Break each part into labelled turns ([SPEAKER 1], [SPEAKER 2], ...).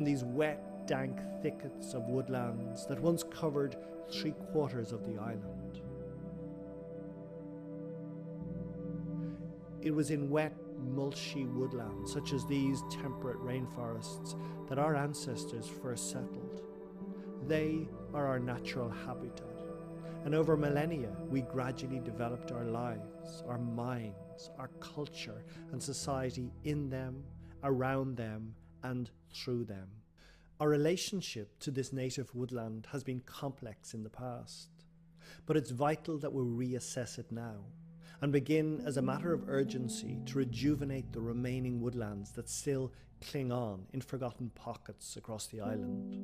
[SPEAKER 1] These wet, dank thickets of woodlands that once covered 3/4 of the island. It was in wet, mulchy woodlands such as these temperate rainforests that our ancestors first settled. They are our natural habitat, and over millennia we gradually developed our lives, our minds, our culture and society in them, around them and through them. Our relationship to this native woodland has been complex in the past, but it's vital that we reassess it now and begin as a matter of urgency to rejuvenate the remaining woodlands that still cling on in forgotten pockets across the island.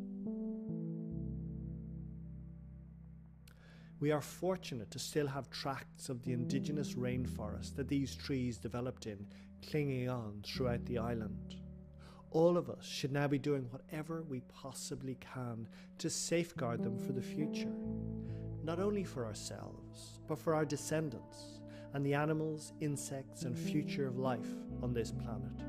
[SPEAKER 1] We are fortunate to still have tracts of the indigenous rainforest that these trees developed in clinging on throughout the island. All of us should now be doing whatever we possibly can to safeguard them for the future, not only for ourselves, but for our descendants and the animals, insects and future of life on this planet.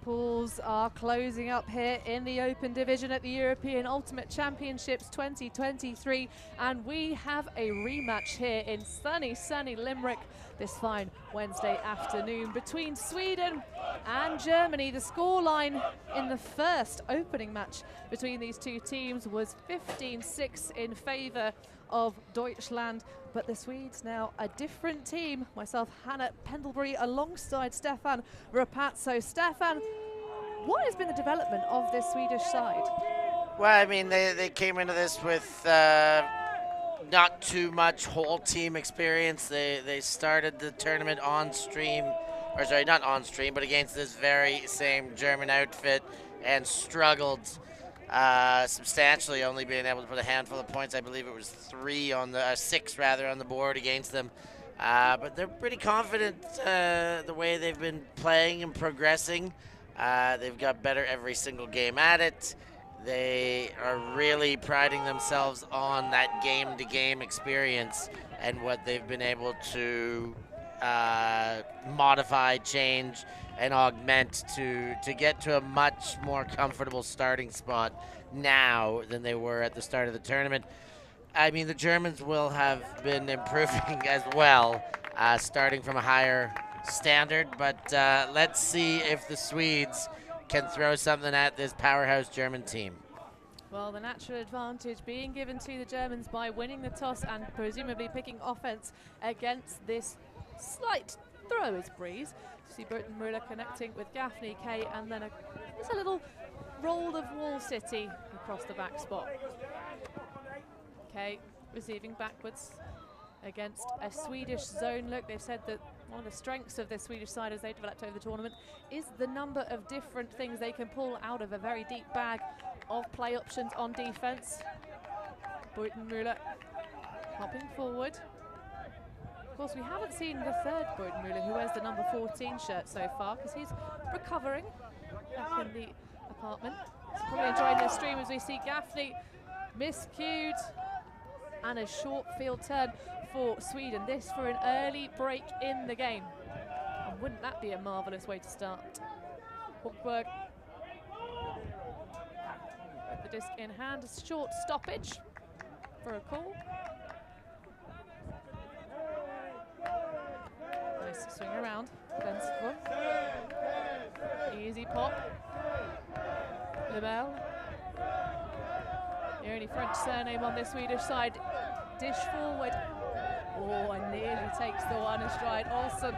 [SPEAKER 2] Pools are closing up here in the Open Division at the European Ultimate Championships 2023, and we have a rematch here in sunny Limerick this fine Wednesday afternoon between Sweden and Germany. The scoreline in the first opening match between these two teams was 15-6 in favour of Deutschland, but the Swedes now a different team. Myself, Hannah Pendlebury, alongside Stefan Rapazzo. Stefan, what has been the development of this Swedish side?
[SPEAKER 3] Well, I mean, they came into this with not too much whole team experience. They started the tournament on stream, or sorry, not on stream, but against this very same German outfit and struggled substantially, only being able to put a handful of points. I believe it was 6 on the board against them. But they're pretty confident the way they've been playing and progressing. They've got better every single game at it. They are really priding themselves on that game-to-game experience and what they've been able to modify, change, and augment to get to a much more comfortable starting spot now than they were at the start of the tournament. I mean, the Germans will have been improving as well, starting from a higher standard, but let's see if the Swedes can throw something at this powerhouse German team.
[SPEAKER 2] Well, the natural advantage being given to the Germans by winning the toss and presumably picking offense against this slight thrower's breeze. You see Burton Muller connecting with Gaffney K, and then just a little roll of Wall City across the back spot. K receiving backwards against a Swedish zone look. They've said that one of the strengths of this Swedish side as they developed over the tournament is the number of different things they can pull out of a very deep bag of play options on defense. Burton Muller hopping forward. Of course, we haven't seen the third Boyden-Muller, who wears the number 14 shirt so far, because he's recovering back in the apartment. He's probably enjoying the stream as we see Gaffney miscued, and a short field turn for Sweden. This for an early break in the game. And wouldn't that be a marvellous way to start? Hochberg with the disc in hand, a short stoppage for a call. Nice swing around. Easy pop. Lebel. The only French surname on this Swedish side. Dish forward. Oh, and nearly takes the one in stride. Olsen.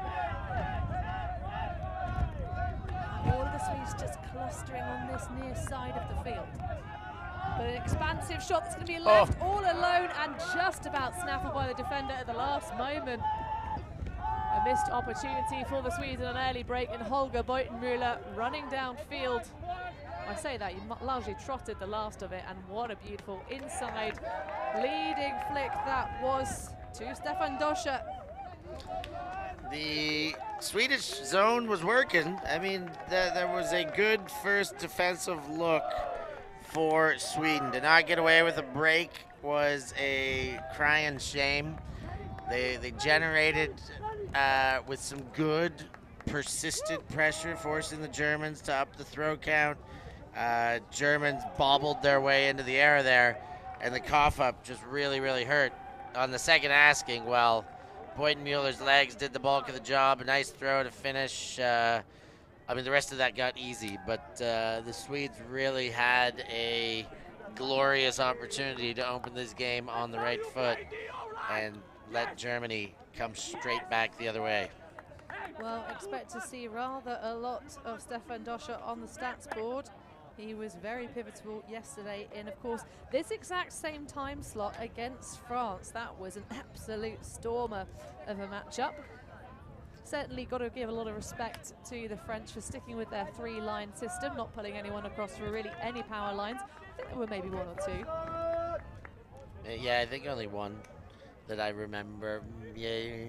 [SPEAKER 2] All of the Swedes just clustering on this near side of the field. But an expansive shot that's going to be left all alone and just about snaffled by the defender at the last moment. A missed opportunity for the Swedes in an early break, and Holger Boyden-Muller running downfield. I say that, he largely trotted the last of it, and what a beautiful inside leading flick that was to Stefan Doscher.
[SPEAKER 3] The Swedish zone was working. I mean, there was a good first defensive look for Sweden. To not get away with a break was a crying shame. They generated with some good persistent pressure, forcing the Germans to up the throw count. Germans bobbled their way into the air there, and the cough up just really hurt. On the second asking, well, Boyden-Muller's legs did the bulk of the job. A nice throw to finish. I mean, the rest of that got easy, but the Swedes really had a glorious opportunity to open this game on the right foot and let Germany come straight back the other way.
[SPEAKER 2] Well, expect to see rather a lot of Stefan Doscher on the stats board. He was very pivotal yesterday in, of course, this exact same time slot against France. That was an absolute stormer of a matchup. Certainly got to give a lot of respect to the French for sticking with their three-line system, not pulling anyone across for really any power lines. I think there were maybe one or two.
[SPEAKER 3] Yeah, I think only one that I remember. Yeah.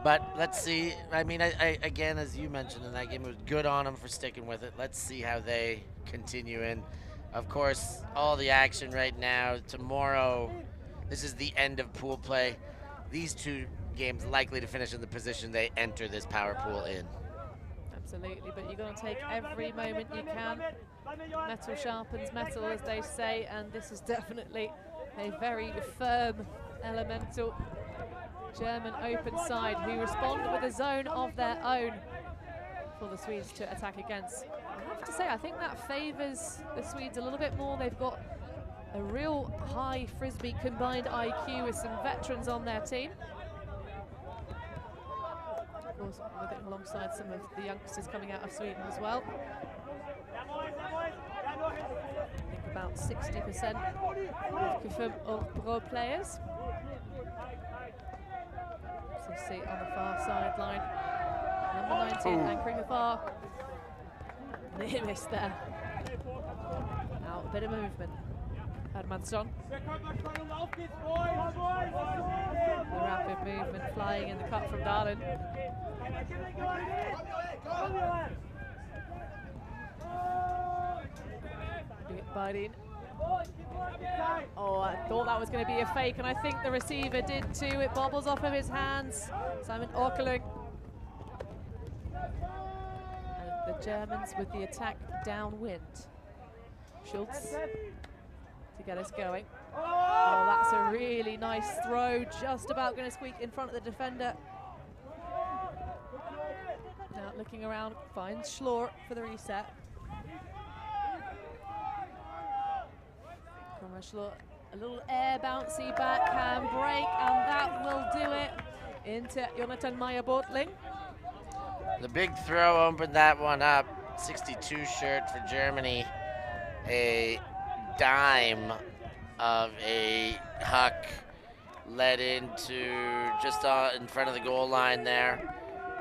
[SPEAKER 3] But let's see. I mean, I again, as you mentioned in that game, it was good on them for sticking with it. Let's see how they continue in. Of course, all the action right now. Tomorrow, this is the end of pool play. These two games likely to finish in the position they enter this power pool in.
[SPEAKER 2] Absolutely, but you're going to take every moment you can. Metal sharpens metal, as they say, and this is definitely a very firm elemental German open side who respond with a zone of their own for the Swedes to attack against. I have to say, I think that favours the Swedes a little bit more. They've got a real high Frisbee combined IQ with some veterans on their team. Of course, with it alongside some of the youngsters coming out of Sweden as well. I think about 60% of pro players. So see on the far sideline, number 19, anchoring afar. Near miss there. Now a bit of movement. Hermansson. The rapid movement flying in the cut from Darlin. Biting. Oh, I thought that was going to be a fake, and I think the receiver did too. It bobbles off of his hands. Simon Orkeling. And the Germans with the attack downwind. Schultz to get us going. Oh, that's a really nice throw. Just about going to squeak in front of the defender. Now looking around, finds Schlor for the reset. Schlor, a little air bouncy backhand break, and that will do it into Jonathan Meyer-Bortling.
[SPEAKER 3] The big throw opened that one up. 62 shirt for Germany. A dime of a huck led into just in front of the goal line there.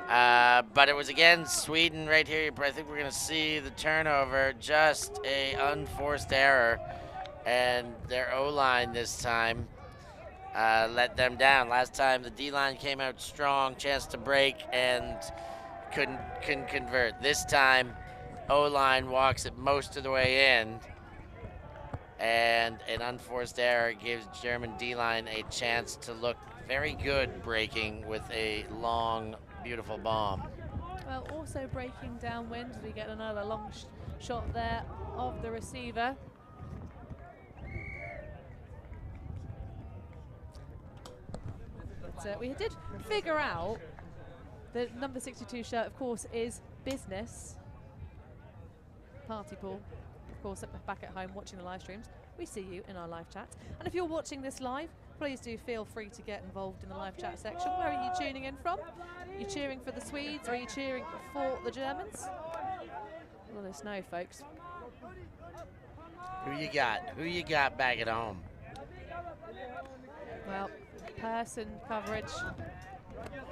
[SPEAKER 3] But it was again Sweden right here. I think we're going to see the turnover, just a unforced error, and their O-line this time. let them down. Last time the D-line came out strong, chance to break, and couldn't convert. This time, O-line walks it most of the way in, and an unforced error gives German D-line a chance to look very good breaking with a long, beautiful bomb.
[SPEAKER 2] Well, also breaking downwind, we get another long shot there of the receiver. But we did figure out the number 62 shirt, of course, is business. Party Pool, of course, back at home watching the live streams. We see you in our live chat. And if you're watching this live, please do feel free to get involved in the live chat section. Where are you tuning in from? Are you cheering for the Swedes or are you cheering for the Germans? Let us know, folks.
[SPEAKER 3] Who you got? Who you got back at home?
[SPEAKER 2] Well, person coverage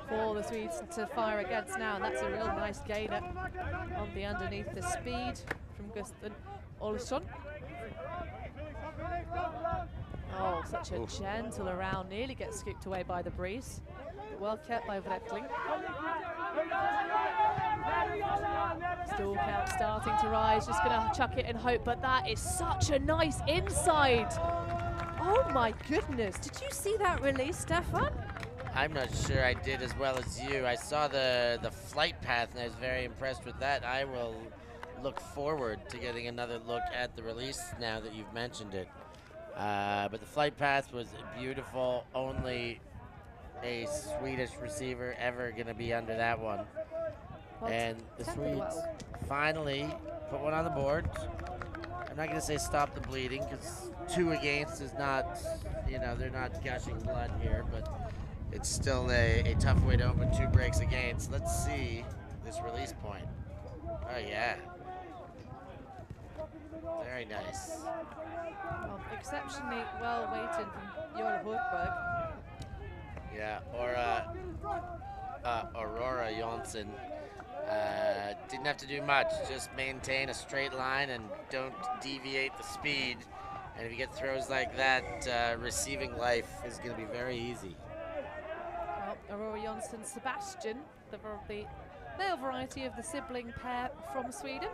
[SPEAKER 2] for the Swedes to fire against now, and that's a real nice gainer on the underneath the speed from Gusten Olsson. Oh, such a gentle around, nearly gets scooped away by the breeze. But well kept by Vretling. Stall count starting to rise, just gonna chuck it and hope, but that is such a nice inside. Oh my goodness, did you see that release, Stefan?
[SPEAKER 3] I'm not sure I did as well as you. I saw the flight path and I was very impressed with that. I will look forward to getting another look at the release now that you've mentioned it. But the flight path was beautiful. Only a Swedish receiver ever going to be under that one.
[SPEAKER 2] Well,
[SPEAKER 3] and the Swedes finally put one on the board. I'm not going to say stop the bleeding because 2 against is not, you know, they're not gushing blood here, but it's still a tough way to open 2 breaks against. Let's see this release point. Oh, yeah. Very nice.
[SPEAKER 2] Well, exceptionally well weighted from Joel Hordberg.
[SPEAKER 3] Yeah, or Aurora Jonsson didn't have to do much. Just maintain a straight line and don't deviate the speed. And if you get throws like that, receiving life is going to be very easy.
[SPEAKER 2] Well, Aurora Jonsson, Sebastian, the male variety of the sibling pair from Sweden.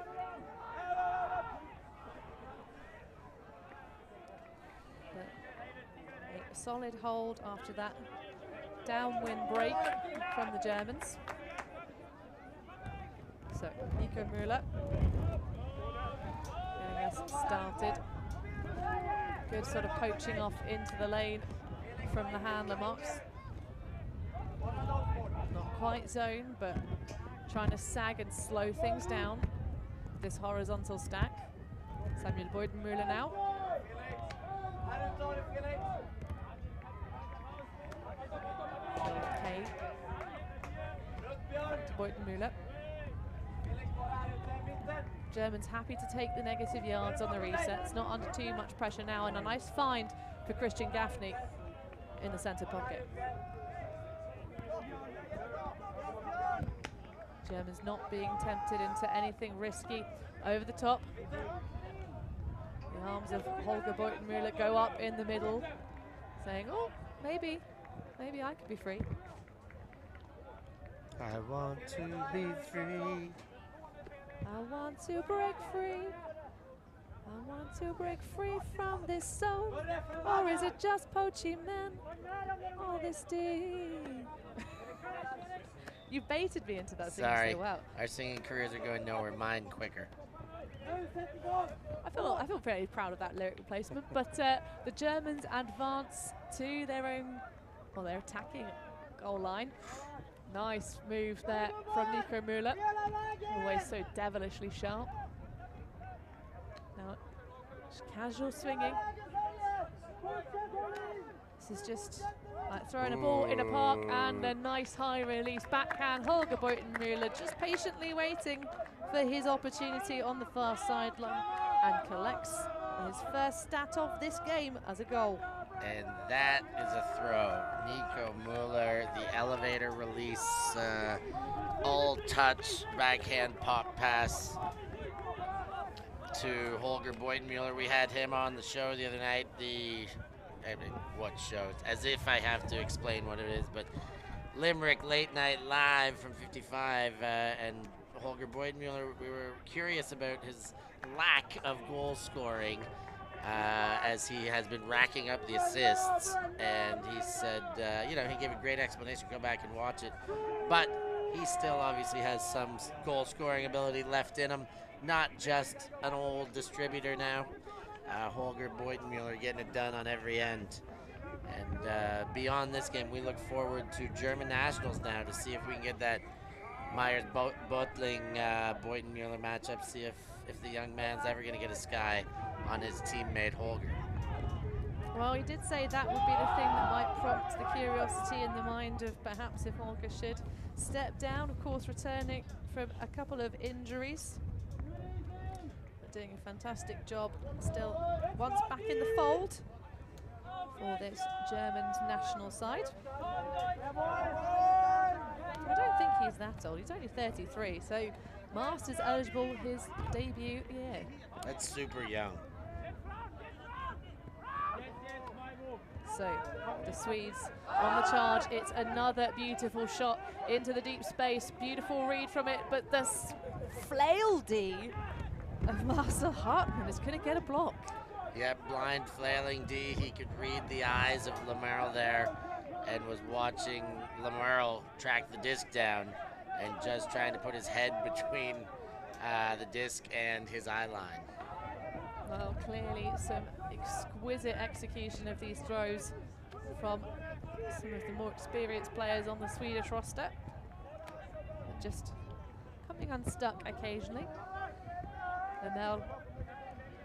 [SPEAKER 2] A solid hold after that downwind break from the Germans. So Nico Müller getting us started. Good sort of poaching off into the lane from the handler Mox. Not quite zone, but trying to sag and slow things down. This horizontal stack. Samuel Boyden-Müller now. Okay. Back to Boyden-Müller. Germans happy to take the negative yards on the resets, not under too much pressure now, and a nice find for Christian Gaffney in the centre pocket. Germans not being tempted into anything risky over the top. The arms of Holger Boyden-Müller go up in the middle, saying, oh, maybe I could be free.
[SPEAKER 3] I want to be free.
[SPEAKER 2] I want to break free. I want to break free from this zone. Or is it just poaching men? All this deep. You baited me into that singing so well.
[SPEAKER 3] Our singing careers are going nowhere. Mine quicker.
[SPEAKER 2] I feel very proud of that lyric replacement. But the Germans advance to their own, well, they're attacking goal line. Nice move there from Nico Müller. Always so devilishly sharp. Now, just casual swinging. This is just like throwing a ball in a park, and a nice high release backhand. Holger Boyden-Müller just patiently waiting for his opportunity on the far sideline and collects his first stat of this game as a goal.
[SPEAKER 3] And that is a throw. Nico Müller, the elevator release, all touch, backhand pop pass to Holger Boyden-Müller. We had him on the show the other night, the I mean, what shows? As if I have to explain what it is, but Limerick Late Night Live from 55, and Holger Boydenmuller, we were curious about his lack of goal scoring, as he has been racking up the assists, and he said, he gave a great explanation. Go back and watch it, but he still obviously has some goal scoring ability left in him, not just an old distributor now. Holger Boydenmuller getting it done on every end. And beyond this game, we look forward to German nationals now to see if we can get that Myers-Bottling Boydenmuller matchup, see if the young man's ever going to get a sky on his teammate Holger.
[SPEAKER 2] Well, he did say that would be the thing that might prompt the curiosity in the mind of perhaps if Holger should step down, of course returning from a couple of injuries. But doing a fantastic job still once back in the fold for this German national side. I don't think he's that old, he's only 33, so Masters eligible, his debut year.
[SPEAKER 3] That's super young.
[SPEAKER 2] So the Swedes on the charge. It's another beautiful shot into the deep space. Beautiful read from it, but the flail D of Marcel Hartmann is going to get a block.
[SPEAKER 3] Yeah, blind flailing D. He could read the eyes of Lemerle there and was watching Lemerle track the disc down and just trying to put his head between the disc and his eye line.
[SPEAKER 2] Well, clearly some exquisite execution of these throws from some of the more experienced players on the Swedish roster. Just coming unstuck occasionally. And they'll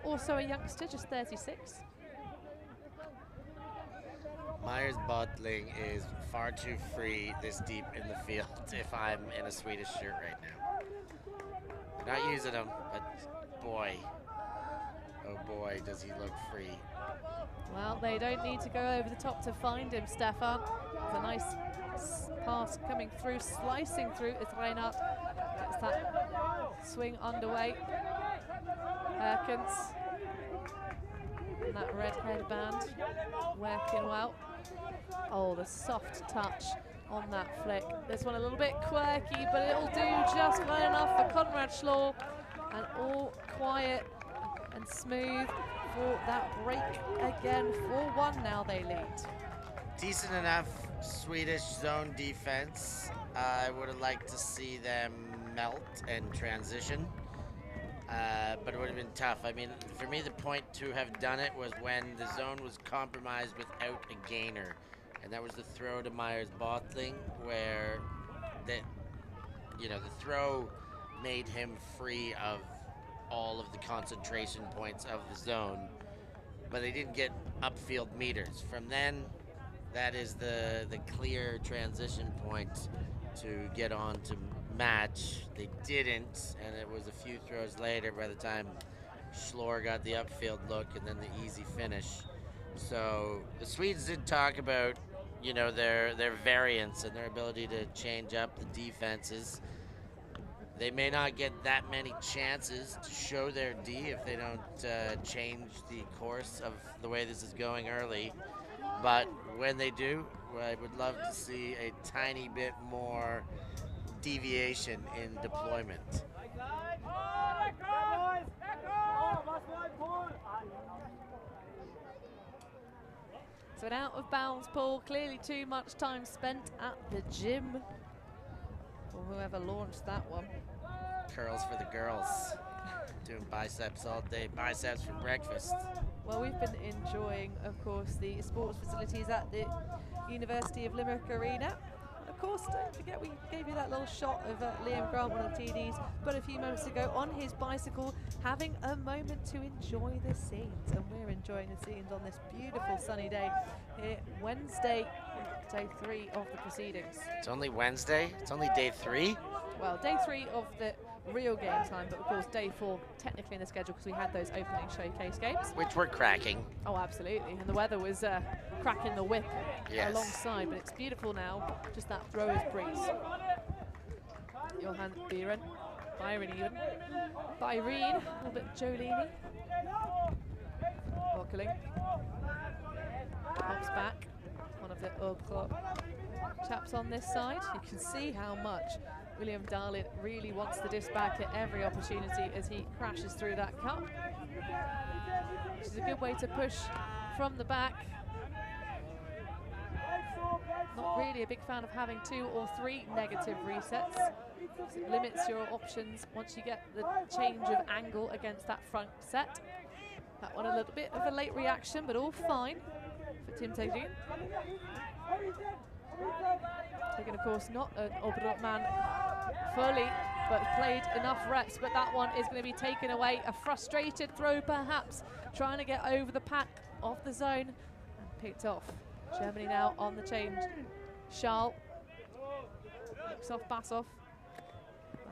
[SPEAKER 2] also a youngster, just 36.
[SPEAKER 3] Myers-Bottling is far too free this deep in the field if I'm in a Swedish shirt right now. Not using him, but boy, oh boy, does he look free.
[SPEAKER 2] Well, they don't need to go over the top to find him, Stefan. It's a nice pass coming through, slicing through as Reinhardt gets that swing underway. Perkins, and that red headband working well. Oh, the soft touch on that flick. This one a little bit quirky, but it'll do just well enough for Conrad Schlor, and all quiet and smooth for that break again. 4-1 now they lead.
[SPEAKER 3] Decent enough Swedish zone defense. I would have liked to see them melt and transition, but it would have been tough. I mean, for me, the point to have done it was when the zone was compromised without a gainer, and that was the throw to Myers-Bottling, where the throw made him free of all of the concentration points of the zone, but they didn't get upfield meters. From then, that is the clear transition point to get on to match. They didn't, and it was a few throws later by the time Schlor got the upfield look and then the easy finish. So the Swedes did talk about, their variance and their ability to change up the defenses. They may not get that many chances to show their D if they don't change the course of the way this is going early. But when they do, I would love to see a tiny bit more deviation in deployment.
[SPEAKER 2] So an out of bounds ball, clearly too much time spent at the gym for whoever launched that one.
[SPEAKER 3] Curls for the girls. Doing biceps all day, biceps for breakfast.
[SPEAKER 2] Well, we've been enjoying, of course, the sports facilities at the University of Limerick Arena. Of course, don't forget we gave you that little shot of Liam Grant, one of the TDs, but a few moments ago on his bicycle, having a moment to enjoy the scenes. And we're enjoying the scenes on this beautiful sunny day here, Wednesday, day 3 of the proceedings.
[SPEAKER 3] It's only Wednesday? It's only day 3?
[SPEAKER 2] Well, day 3 of the real game time, but of course day 4 technically in the schedule because we had those opening showcase games.
[SPEAKER 3] Which we're cracking.
[SPEAKER 2] Oh, absolutely. And the weather was cracking the whip alongside, but it's beautiful now. Just that thrower's breeze. Johan Byron. Byron even. Byrene, a little bit Jolini. Walkeling. Pops back. One of the chaps on this side. You can see how much William Darlin really wants the disc back at every opportunity as he crashes through that cup. Which is a good way to push from the back. Not really a big fan of having 2 or 3 negative resets. It limits your options once you get the change of angle against that front set. That one a little bit of a late reaction, but all fine for Tim Teglin. Taking, of course, not an Obrot man fully, but played enough reps, but that one is going to be taken away. A frustrated throw, perhaps, trying to get over the pack of the zone and picked off. Germany now on the change. Charles looks off Basov.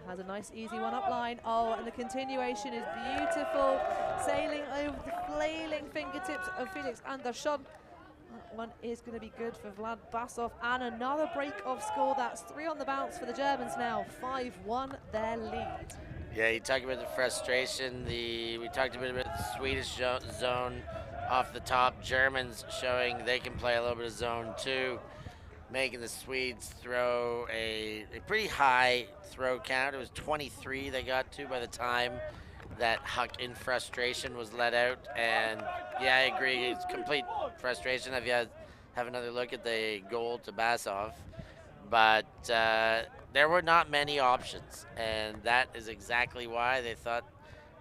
[SPEAKER 2] Has a nice easy one up line. Oh, and the continuation is beautiful. Sailing over the flailing fingertips of Felix Andersson. That one is going to be good for Vlad Basov. And another break of score. That's 3 on the bounce for the Germans now. 5-1 their lead.
[SPEAKER 3] Yeah, you talk about the frustration. We talked a bit about the Swedish zone off the top. Germans showing they can play a little bit of zone too, making the Swedes throw a pretty high throw count. It was 23 they got to by the time that Huck in frustration was let out. And yeah, I agree, it's complete frustration. If you have another look at the goal to Basov, but there were not many options, and that is exactly why they thought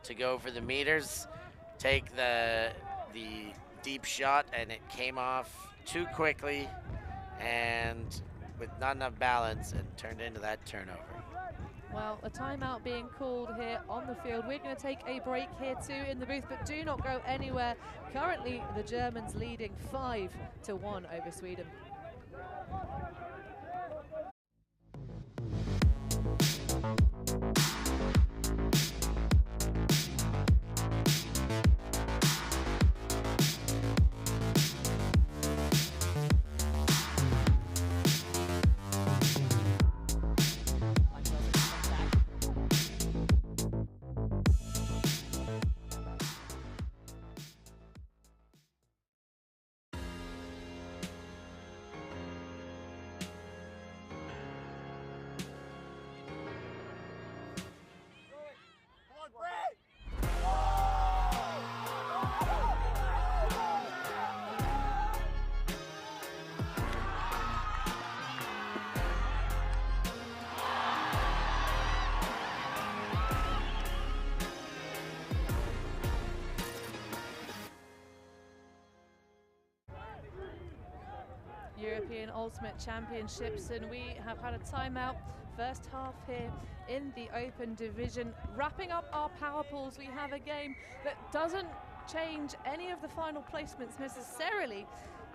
[SPEAKER 3] to go for the meters, take the deep shot, and it came off too quickly and with not enough balance and turned into that turnover.
[SPEAKER 2] Well, a timeout being called here on the field. We're going to take a break here too in the booth, but do not go anywhere. Currently, the Germans leading 5-1 over Sweden. European Ultimate Championships, and we have had a timeout first half here in the open division. Wrapping up our power pools, we have a game that doesn't change any of the final placements necessarily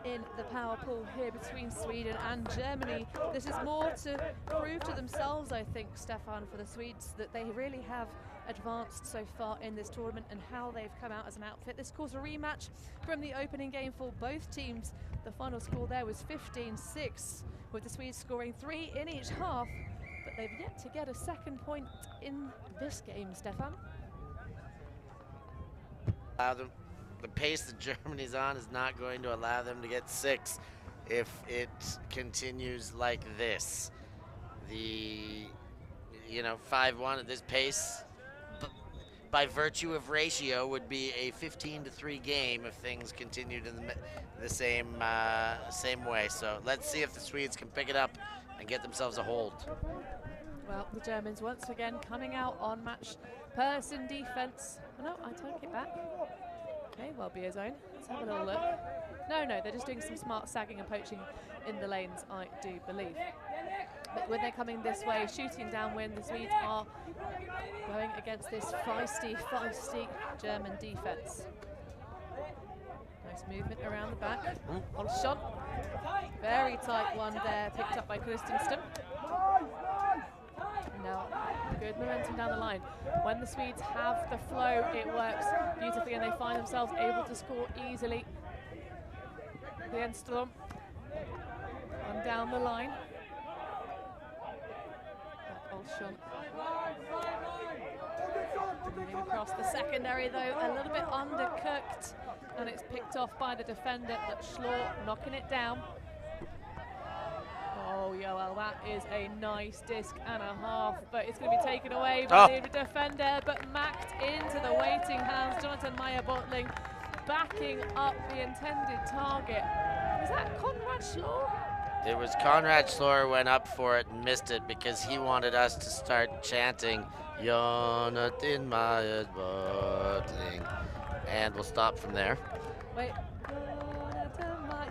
[SPEAKER 2] in the power pool here between Sweden and Germany. This is more to prove to themselves, I think, Stefan, for the Swedes, that they really have advanced so far in this tournament and how they've come out as an outfit. This, of course, a rematch from the opening game for both teams. The final score there was 15-6, with the Swedes scoring 3 in each half, but they've yet to get a second point in this game, Stefan.
[SPEAKER 3] The pace that Germany's on is not going to allow them to get 6 if it continues like this. The 5-1 at this pace, by virtue of ratio, would be a 15-3 game if things continued in the same way. So let's see if the Swedes can pick it up and get themselves a hold.
[SPEAKER 2] Well, the Germans once again coming out on match person defense. Oh, no, I take it back. Okay, well, be his own. Let's have a little look. No, they're just doing some smart sagging and poaching in the lanes, I do believe. But when they're coming this way, shooting downwind, the Swedes are going against this feisty German defense. Nice movement around the back. On shot. Very tight one there, picked up by Christensen. Now, good momentum down the line. When the Swedes have the flow, it works beautifully and they find themselves able to score easily. The Enstrom on down the line. Moving across the secondary though, a little bit undercooked and it's picked off by the defender, but Schlor knocking it down. Oh, Yoel, that is a nice disc and a half, but it's going to be taken away by the defender, but macked into the waiting hands. Jonathan Meyer-Bottling backing up the intended target. Was that Conrad Schlor?
[SPEAKER 3] It was Conrad Schlor went up for it and missed it because he wanted us to start chanting Jonathan Meyer-Bottling, and we'll stop from there.
[SPEAKER 2] Wait.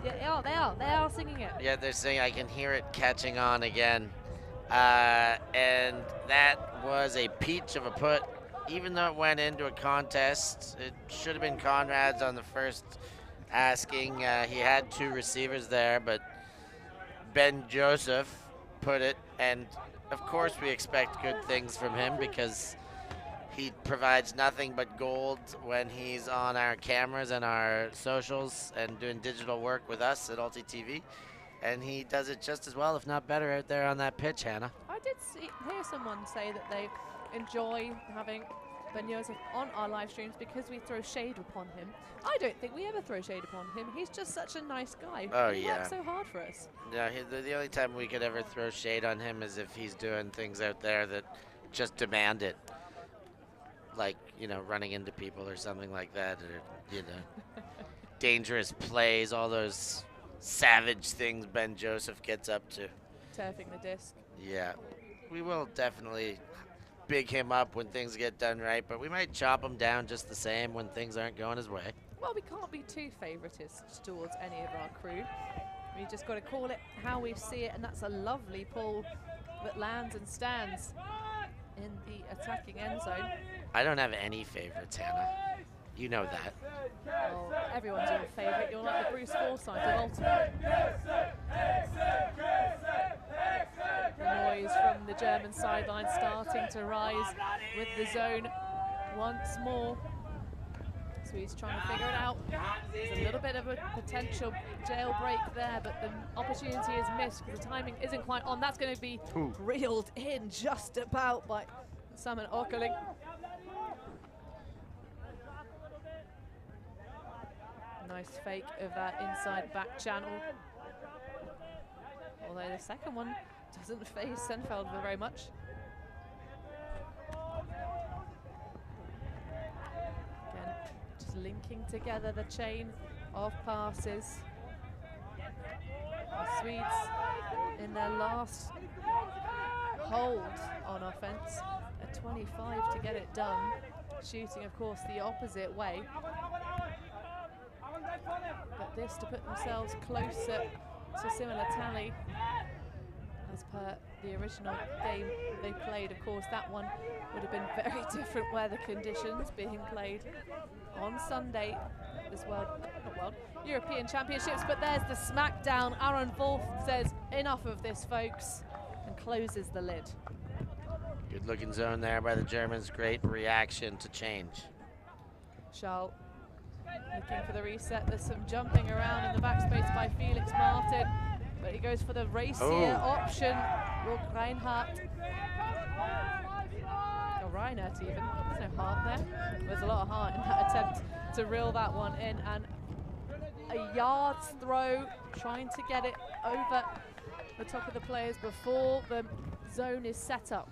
[SPEAKER 2] Yeah, they are singing it.
[SPEAKER 3] Yeah, they're singing. I can hear it catching on again. And that was a peach of a put. Even though it went into a contest, it should have been Conrad's on the first asking. He had two receivers there, but Ben Joseph put it. And, of course, we expect good things from him because he provides nothing but gold when he's on our cameras and our socials and doing digital work with us at ULTI.TV. And he does it just as well, if not better, out there on that pitch, Hannah.
[SPEAKER 2] I did hear someone say that they enjoy having Ben Joseph on our live streams because we throw shade upon him. I don't think we ever throw shade upon him. He's just such a nice guy.
[SPEAKER 3] Oh,
[SPEAKER 2] he
[SPEAKER 3] yeah.
[SPEAKER 2] works so hard for us.
[SPEAKER 3] Yeah, the only time we could ever throw shade on him is if he's doing things out there that just demand it. Like, you know, running into people or something like that, or, you know, dangerous plays, all those savage things Ben Joseph gets up to.
[SPEAKER 2] Turfing the disc.
[SPEAKER 3] Yeah, we will definitely big him up when things get done right, but we might chop him down just the same when things aren't going his way.
[SPEAKER 2] Well, we can't be too favouritists towards any of our crew. We just got to call it how we see it, and that's a lovely pull that lands and stands in the attacking end zone.
[SPEAKER 3] I don't have any favorites, Hannah. You know that.
[SPEAKER 2] Oh, everyone's your favourite. You're like the Bruce Forsyth of Ultimate. The noise from the German sideline starting to rise with the zone once more. So he's trying to figure it out. There's a little bit of a potential jailbreak there, but the opportunity is missed because the timing isn't quite on. That's going to be reeled in just about by Simon Okerling. Nice fake of that inside back channel. Although the second one doesn't face Senfeld very much. Again, just linking together the chain of passes. The Swedes in their last hold on offense at 25 to get it done. Shooting, of course, the opposite way. But this to put themselves closer to similar tally as per the original game they played. Of course, that one would have been very different weather conditions being played on Sunday as European Championships. But there's the smackdown. Aaron Wolf says enough of this, folks, and closes the lid.
[SPEAKER 3] Good looking zone there by the Germans. Great reaction to change.
[SPEAKER 2] Charles looking for the reset. There's some jumping around in the backspace by Felix Martin, but he goes for the racier option. Rob Reinhardt. Or Reinhardt even. There's no heart there. There's a lot of heart in that attempt to reel that one in, and a yard's throw, trying to get it over the top of the players before the zone is set up.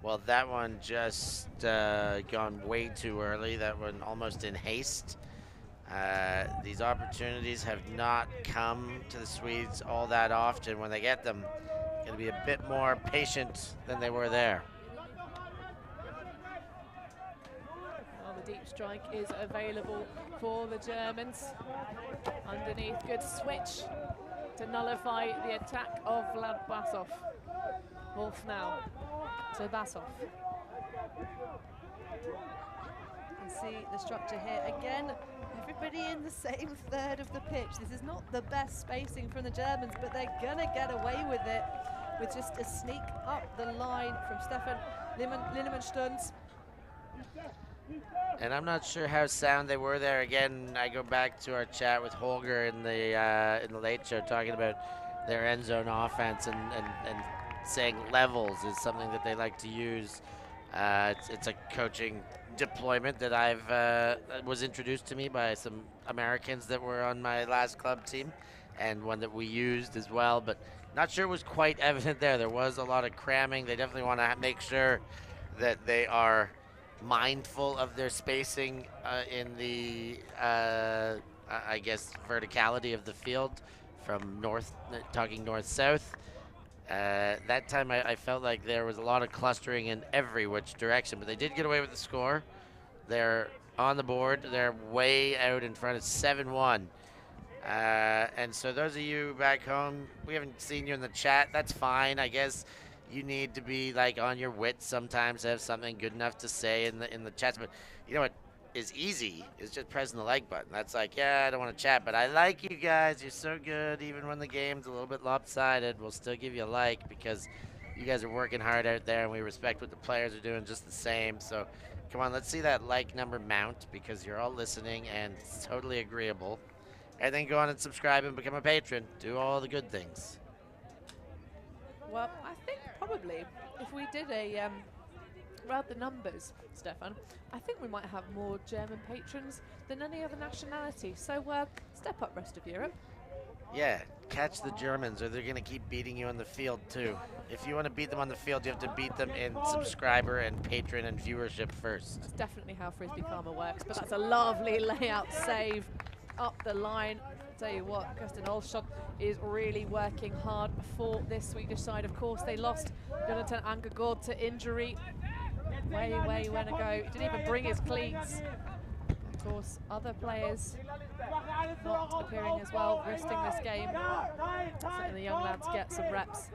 [SPEAKER 3] Well, that one just gone way too early. That one almost in haste. These opportunities have not come to the Swedes all that often. When they get them, going to be a bit more patient than they were there.
[SPEAKER 2] Well, the deep strike is available for the Germans. Underneath, good switch to nullify the attack of Vlad Basov. Wolf now to Basov. You can see the structure here again. Everybody in the same third of the pitch. This is not the best spacing from the Germans, but they're gonna get away with it with just a sneak up the line from Stefan Linnemann-Stunz.
[SPEAKER 3] And I'm not sure how sound they were there. Again, I go back to our chat with Holger in the late show talking about their end zone offense and saying levels is something that they like to use It's a coaching deployment that was introduced to me by some Americans that were on my last club team, and one that we used as well, but not sure it was quite evident there. There was a lot of cramming. They definitely want to make sure that they are mindful of their spacing in the, I guess, verticality of the field from talking north-south. That time I felt like there was a lot of clustering in every which direction, but they did get away with the score. They're on the board. They're way out in front. It's 7-1. And so those of you back home, we haven't seen you in the chat. That's fine. I guess you need to be like on your wits sometimes to have something good enough to say in the chats. But you know what is easy is just pressing the like button. That's like, yeah, I don't want to chat, but I like you guys. You're so good. Even when the game's a little bit lopsided, we'll still give you a like because you guys are working hard out there, and we respect what the players are doing just the same. So come on, let's see that like number mount because you're all listening and it's totally agreeable. And then go on and subscribe and become a patron. Do all the good things.
[SPEAKER 2] Well, I think probably if we did a round the numbers, Stefan, I think we might have more German patrons than any other nationality. So step up, rest of Europe.
[SPEAKER 3] Yeah, catch the Germans, or they're going to keep beating you on the field too. If you want to beat them on the field, you have to beat them in subscriber and patron and viewership first.
[SPEAKER 2] That's definitely how Frisbee Karma works, but that's a lovely layout save up the line. Tell you what, Kirsten Olsson is really working hard for this Swedish side. Of course, they lost Jonathan Angergaard to injury way when ago. He didn't even bring his cleats. Of course, other players not appearing as well, resting this game. Letting the young lads get some reps.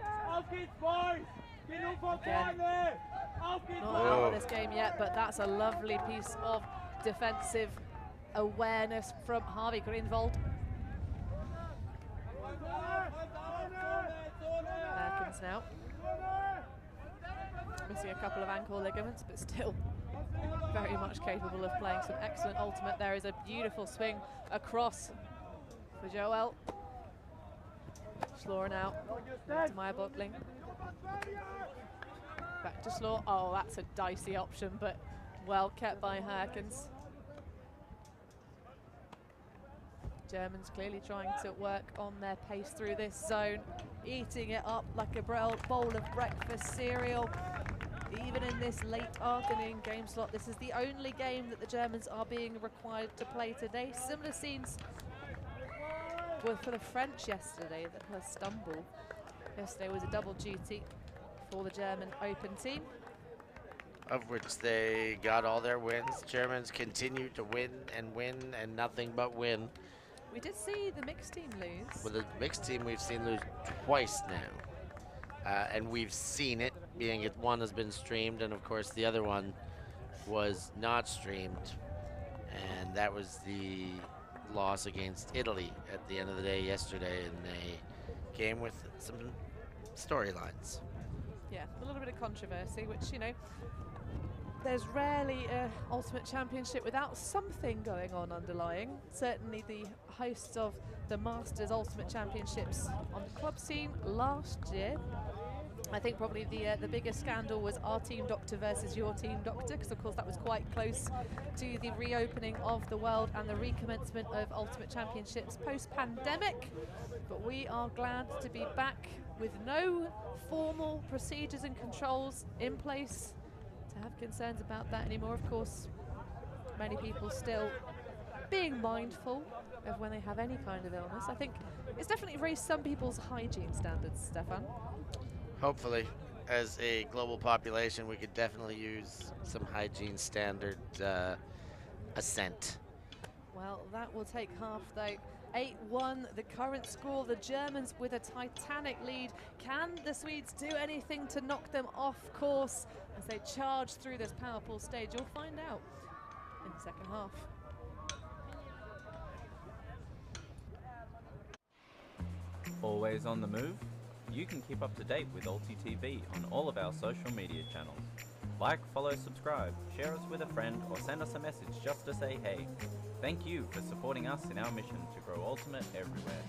[SPEAKER 2] Again, not out of this game yet, but that's a lovely piece of defensive awareness from Harvey Greenwald. Perkins now. Missing a couple of ankle ligaments, but still very much capable of playing some excellent ultimate. There is a beautiful swing across for Joel. Schlor now to Meyer Buckling. Back to Schlor. Oh, that's a dicey option, but well kept by Herkins. Germans clearly trying to work on their pace through this zone, eating it up like a bowl of breakfast cereal. Even in this late afternoon game slot, this is the only game that the Germans are being required to play today. Similar scenes were for the French yesterday. The stumble yesterday was a double duty for the German Open team,
[SPEAKER 3] of which they got all their wins. Germans continue to win and nothing but win.
[SPEAKER 2] We did see the mixed team lose.
[SPEAKER 3] Well, the mixed team we've seen lose twice now. And we've seen it, being it one has been streamed, and of course the other one was not streamed. And that was the loss against Italy at the end of the day yesterday in a game with some storylines.
[SPEAKER 2] Yeah, a little bit of controversy, which, you know, there's rarely an Ultimate Championship without something going on underlying. Certainly the hosts of the Masters Ultimate Championships on the club scene last year. I think probably the biggest scandal was our Team Doctor versus your Team Doctor, because of course that was quite close to the reopening of the world and the recommencement of Ultimate Championships post-pandemic. But we are glad to be back with no formal procedures and controls in place to have concerns about that anymore. Of course, many people still being mindful of when they have any kind of illness. I think it's definitely raised some people's hygiene standards, Stefan.
[SPEAKER 3] Hopefully, as a global population, we could definitely use some hygiene standard assent.
[SPEAKER 2] Well, that will take half though. 8-1, the current score. The Germans with a titanic lead. Can the Swedes do anything to knock them off course as they charge through this power pool stage? You'll find out in the second half.
[SPEAKER 4] Always on the move? You can keep up to date with ULTI.TV on all of our social media channels. Like, follow, subscribe, share us with a friend, or send us a message just to say hey. Thank you for supporting us in our mission to grow Ultimate everywhere.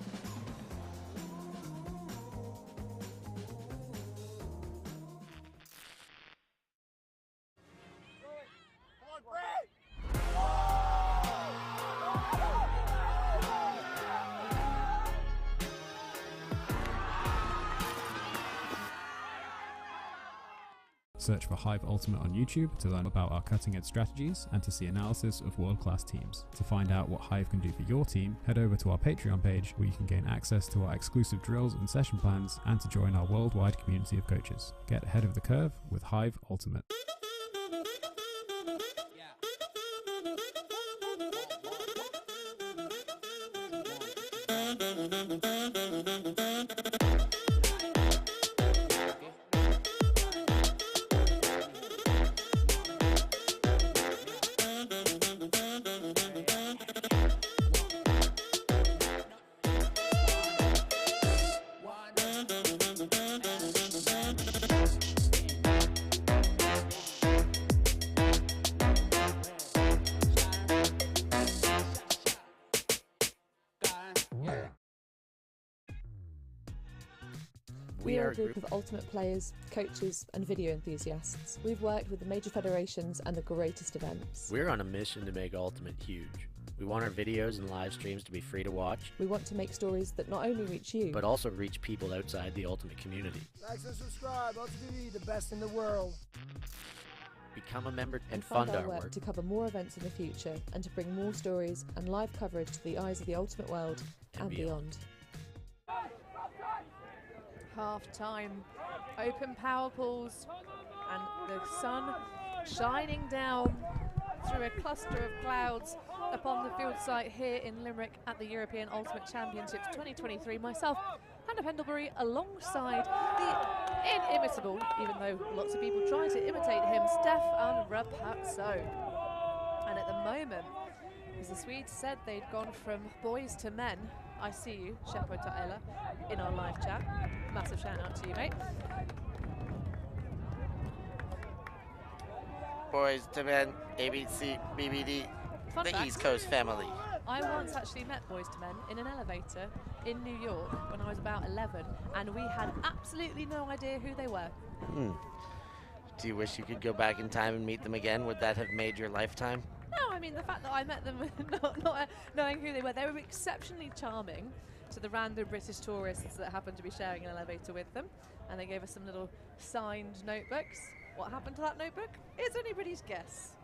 [SPEAKER 5] Search for Hive Ultimate on YouTube to learn about our cutting-edge strategies and to see analysis of world-class teams. To find out what Hive can do for your team, head over to our Patreon page where you can gain access to our exclusive drills and session plans and to join our worldwide community of coaches. Get ahead of the curve with Hive Ultimate.
[SPEAKER 2] We are a group of ultimate players, coaches and video enthusiasts. We've worked with the major federations and the greatest events.
[SPEAKER 6] We're on a mission to make Ultimate huge. We want our videos and live streams to be free to watch.
[SPEAKER 2] We want to make stories that not only reach you,
[SPEAKER 6] but also reach people outside the Ultimate community.
[SPEAKER 7] Like and subscribe, ULTI.TV, the best in the world.
[SPEAKER 6] Become a member and
[SPEAKER 2] fund
[SPEAKER 6] fund
[SPEAKER 2] our
[SPEAKER 6] our
[SPEAKER 2] work
[SPEAKER 6] work.
[SPEAKER 2] to cover more events in the future and to bring more stories and live coverage to the eyes of the ultimate world and beyond. Half time, open power pools, and the sun shining down through a cluster of clouds upon the field site here in Limerick at the European Ultimate Championships 2023. Myself, Hannah Pendlebury, alongside the inimitable, even though lots of people try to imitate him, Stefan Rapazzo. And at the moment, as the Swedes said they'd gone from boys to men. I see you, Shepo Taela, in our live chat. Massive shout out to you, mate.
[SPEAKER 3] Boys to men, ABC, BBD,
[SPEAKER 2] Fun
[SPEAKER 3] the
[SPEAKER 2] fact,
[SPEAKER 3] East Coast family.
[SPEAKER 2] I once actually met boys to men in an elevator in New York when I was about 11, and we had absolutely no idea who they were.
[SPEAKER 3] Do you wish you could go back in time and meet them again? Would that have made your lifetime?
[SPEAKER 2] No, I mean, the fact that I met them not knowing who they were exceptionally charming to the random British tourists that happened to be sharing an elevator with them, and they gave us some little signed notebooks. What happened to that notebook? It's anybody's guess.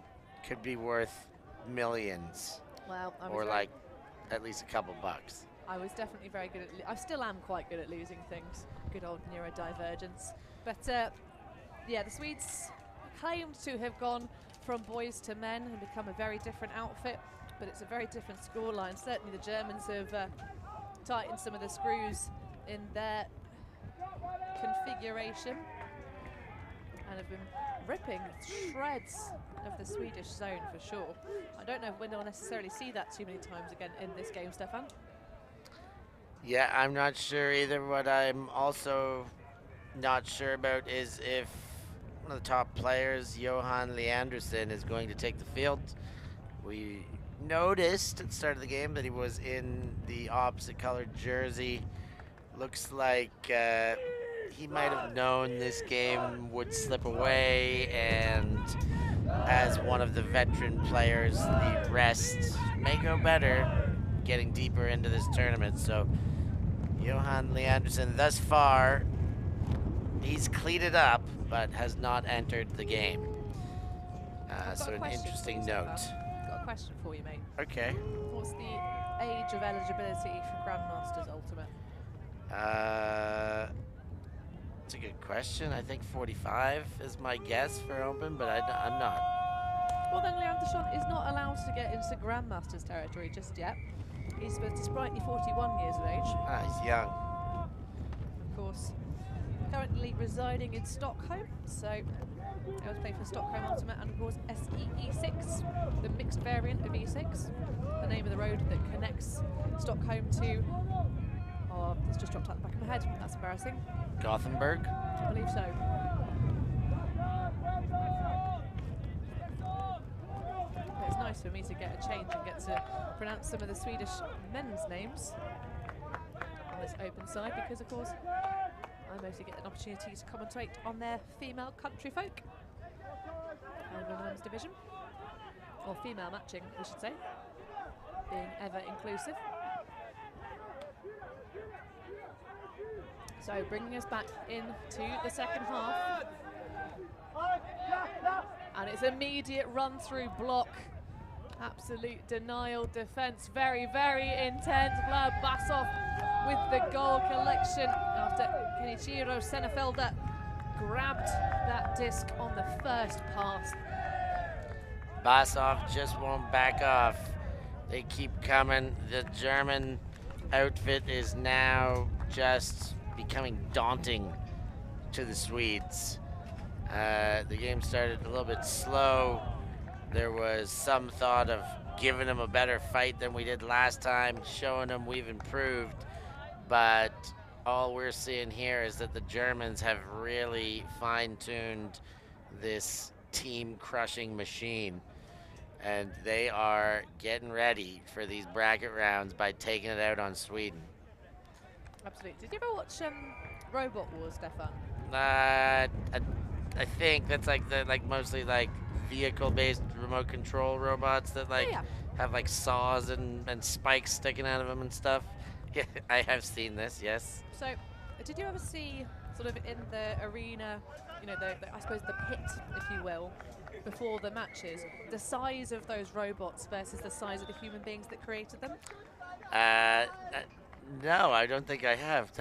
[SPEAKER 3] Could be worth millions.
[SPEAKER 2] Well,
[SPEAKER 3] or like at least a couple bucks.
[SPEAKER 2] I was definitely very good at, I still am quite good at losing things. Good old neurodivergence. But yeah, the Swedes claimed to have gone from boys to men and become a very different outfit, but it's a very different scoreline. Certainly the Germans have tightened some of the screws in their configuration and have been ripping shreds of the Swedish zone for sure. I don't know if we'll necessarily see that too many times again in this game, Stefan.
[SPEAKER 3] Yeah, I'm not sure either. What I'm also not sure about is if one of the top players, Johan Leanderson, is going to take the field. We noticed at the start of the game that he was in the opposite colored jersey. Looks like he might have known this game would slip away, and as one of the veteran players, the rest may go better getting deeper into this tournament. So Johan Leanderson, thus far, he's cleated up, but has not entered the game. So an interesting note.
[SPEAKER 2] Got a question for you, mate.
[SPEAKER 3] Okay.
[SPEAKER 2] What's the age of eligibility for Grandmasters Ultimate?
[SPEAKER 3] It's a good question. I think 45 is my guess for Open, but I'm not.
[SPEAKER 2] Well, then Leanderson is not allowed to get into Grandmasters territory just yet. He's a sprightly 41 years of age.
[SPEAKER 3] Ah, he's young.
[SPEAKER 2] Of course, currently residing in Stockholm, so I was playing for Stockholm Ultimate, and of course SEE6, the mixed variant of E6, the name of the road that connects Stockholm to, oh, it's just dropped out the back of my head, that's embarrassing.
[SPEAKER 3] Gothenburg?
[SPEAKER 2] I believe so. But it's nice for me to get a change and get to pronounce some of the Swedish men's names on this open side, because of course I mostly get an opportunity to commentate on their female country folk and the women's division, or female matching we should say, being ever inclusive. So bringing us back into the second half, And it's immediate run through block. Absolute denial defense. Very, very intense. Vlad Basov with the goal collection after Kenichiro Senefelder grabbed that disc on the first pass.
[SPEAKER 3] Basov just won't back off. They keep coming. The German outfit is now just becoming daunting to the Swedes. The game started a little bit slow. There was some thought of giving them a better fight than we did last time, showing them we've improved. But all we're seeing here is that the Germans have really fine-tuned this team-crushing machine. And they are getting ready for these bracket rounds by taking it out on Sweden.
[SPEAKER 2] Absolutely. Did you ever watch Robot Wars, Stefan?
[SPEAKER 3] I think that's like mostly like vehicle-based remote control robots that have like saws and spikes sticking out of them and stuff. Yeah, I have seen this. Yes.
[SPEAKER 2] So, did you ever see sort of in the arena, you know, I suppose the pit, if you will, before the matches, the size of those robots versus the size of the human beings that created them?
[SPEAKER 3] No, I don't think I have.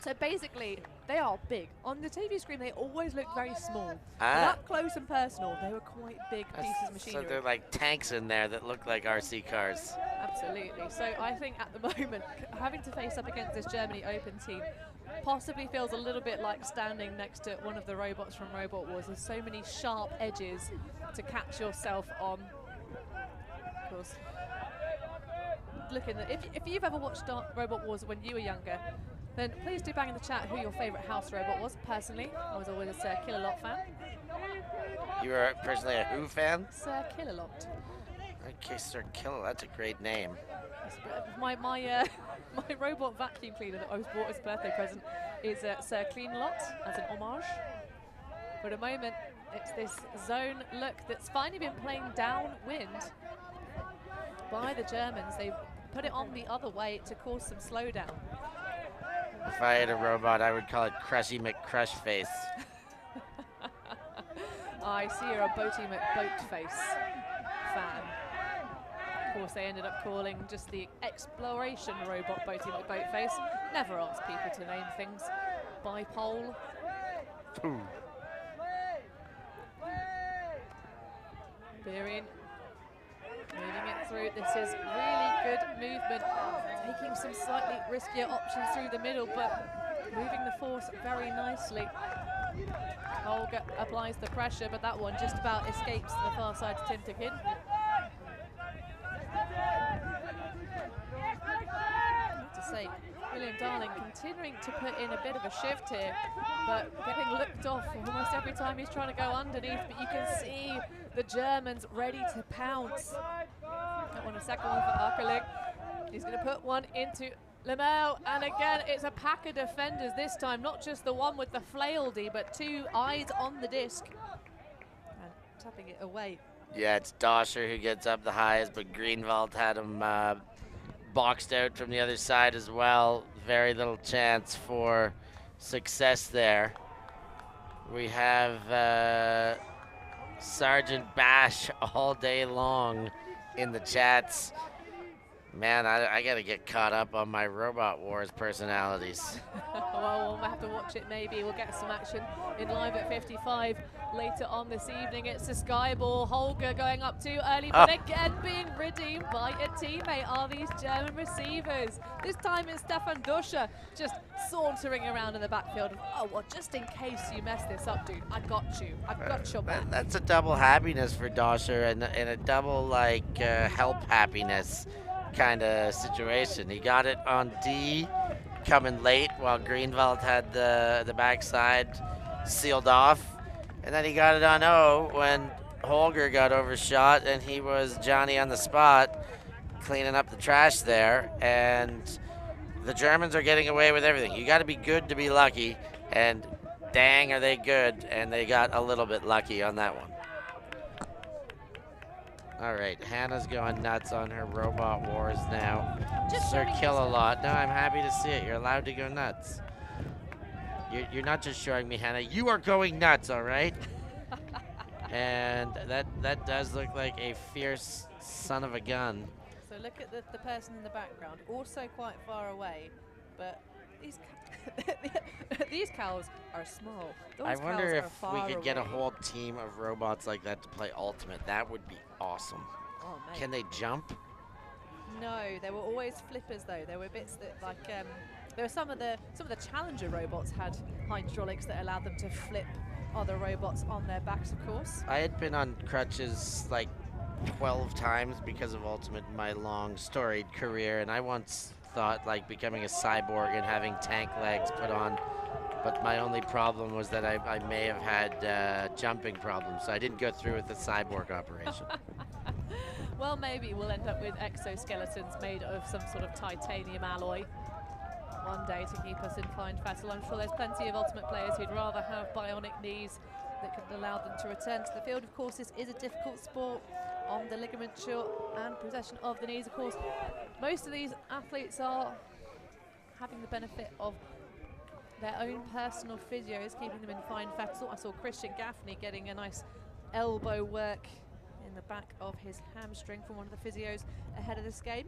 [SPEAKER 2] So basically, they are big. On the TV screen, they always look very small. But up close and personal, they were quite big pieces of machinery.
[SPEAKER 3] So they're like tanks in there that look like RC cars.
[SPEAKER 2] Absolutely. So I think at the moment, having to face up against this Germany Open team possibly feels a little bit like standing next to one of the robots from Robot Wars. There's so many sharp edges to catch yourself on. Of course. If you've ever watched Robot Wars when you were younger, then please do bang in the chat who your favourite house robot was. Personally, I was always a Kill-A-Lot fan.
[SPEAKER 3] You were personally a who fan?
[SPEAKER 2] Sir Kill-A-Lot.
[SPEAKER 3] Okay, Sir Kill-A, that's a great name.
[SPEAKER 2] My robot vacuum cleaner that I was bought as a birthday present is Sir Clean-A-Lot as an homage. For the moment, it's this zone look that's finally been playing downwind by the Germans. They put it on the other way to cause some slowdown.
[SPEAKER 3] If I had a robot, I would call it Crushy McCrushface.
[SPEAKER 2] I see you're a Boaty McBoatface fan. Of course, they ended up calling just the exploration robot Boaty McBoatface. Never ask people to name things by pole. Beering moving it through. This is really good movement. Taking some slightly riskier options through the middle, but moving the force very nicely. Holger applies the pressure, but that one just about escapes to the far side to Tim Tukin. To say, William Darling continuing to put in a bit of a shift here, but getting looked off almost every time he's trying to go underneath, but you can see the Germans ready to pounce. That one, a second one for Arkeling. He's going to put one into Lemel, and again it's a pack of defenders this time, not just the one with the flail-D, but two eyes on the disc. And tapping it away.
[SPEAKER 3] Yeah, it's Doscher who gets up the highest, but Greenwald had him boxed out from the other side as well. Very little chance for success there. We have Sergeant Bash all day long in the chats. Man, I gotta get caught up on my Robot Wars personalities.
[SPEAKER 2] Well, we'll have to watch it maybe. We'll get some action in Live at 55 later on this evening. It's a sky ball. Holger going up too early, but again being redeemed by a teammate are these German receivers. This time it's Stefan Doscher just sauntering around in the backfield. Oh, well, just in case you mess this up, dude, I got you. I've got your back.
[SPEAKER 3] That's a double happiness for Doscher and a double, like, help happiness kind of situation. He got it on D, coming late while Greenwald had the backside sealed off, and then he got it on O when Holger got overshot, and he was Johnny on the spot cleaning up the trash there. And the Germans are getting away with everything. You got to be good to be lucky, and dang are they good, and they got a little bit lucky on that one. All right, Hannah's going nuts on her Robot Wars now. Sir Kill-A-Lot. No, I'm happy to see it. You're allowed to go nuts. You're not just showing me, Hannah. You are going nuts, all right? And that does look like a fierce son of a gun.
[SPEAKER 2] So look at the person in the background, also quite far away, but these these cows are small. Those
[SPEAKER 3] I wonder
[SPEAKER 2] cows are
[SPEAKER 3] if we
[SPEAKER 2] far
[SPEAKER 3] could get a
[SPEAKER 2] away.
[SPEAKER 3] whole team of robots like that to play Ultimate. That would be awesome.
[SPEAKER 2] Oh, mate.
[SPEAKER 3] Can they jump?
[SPEAKER 2] No, there were always flippers though. There were bits that there were some of the Challenger robots had hydraulics that allowed them to flip other robots on their backs, of course.
[SPEAKER 3] I had been on crutches like 12 times because of Ultimate in my long storied career, and I once thought like becoming a cyborg and having tank legs put on, but my only problem was that I may have had jumping problems, so I didn't go through with the cyborg operation.
[SPEAKER 2] Well, maybe we'll end up with exoskeletons made of some sort of titanium alloy one day to keep us in fine fettle. I'm sure there's plenty of Ultimate players who'd rather have bionic knees that could allow them to return to the field. Of course, this is a difficult sport on the ligature and possession of the knees. Of course, most of these athletes are having the benefit of their own personal physios, keeping them in fine fettle. I saw Christian Gaffney getting a nice elbow work in the back of his hamstring from one of the physios ahead of this game.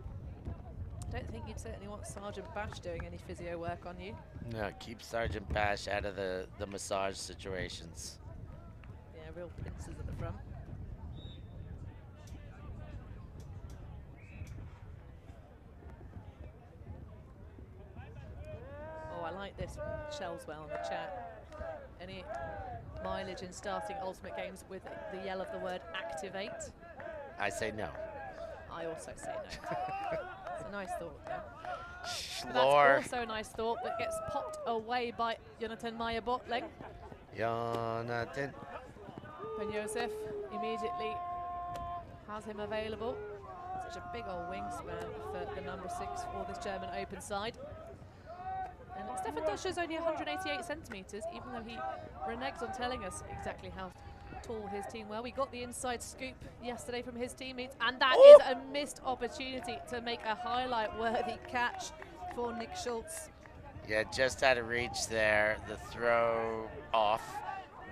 [SPEAKER 2] I don't think you'd certainly want Sergeant Bash doing any physio work on you.
[SPEAKER 3] No, keep Sergeant Bash out of the massage situations.
[SPEAKER 2] Yeah, real pincers at the front. Oh, I like this from Shellswell in the chat. Any mileage in starting Ultimate games with the yell of the word activate?
[SPEAKER 3] I say no.
[SPEAKER 2] I also say no. It's a nice thought, yeah. But
[SPEAKER 3] Schlor.
[SPEAKER 2] that's also a nice thought that gets popped away by Jonathan Meyer-Bottling.
[SPEAKER 3] Jonathan.
[SPEAKER 2] Ben Josef immediately has him available. Such a big old wingspan for the number 6 for this German open side. And Stefan Duscher is only 188 centimetres, even though he reneges on telling us exactly how tall his team were. We got the inside scoop yesterday from his teammates, and that is a missed opportunity to make a highlight-worthy catch for Nick Schultz.
[SPEAKER 3] Yeah, just out of reach there. The throw off,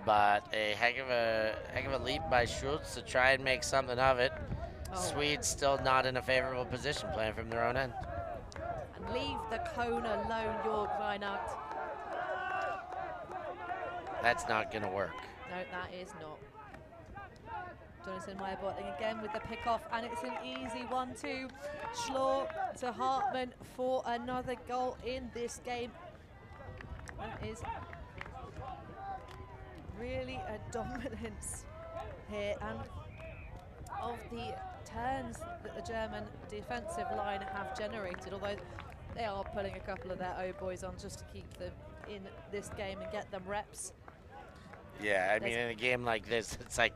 [SPEAKER 3] but a heck of a leap by Schultz to try and make something of it.
[SPEAKER 2] Oh.
[SPEAKER 3] Swedes still not in a favorable position, playing from their own end.
[SPEAKER 2] And leave the cone alone, Jörg Reinhardt.
[SPEAKER 3] That's not going to work.
[SPEAKER 2] No, that is not. Jonathan Meyer-Bottling again with the pick off, and it's an easy 1-2. Schlor to Hartmann for another goal in this game. That is really a dominance here, and of the turns that the German defensive line have generated, although they are putting a couple of their old boys on just to keep them in this game and get them reps.
[SPEAKER 3] Yeah, I mean, in a game like this, it's like,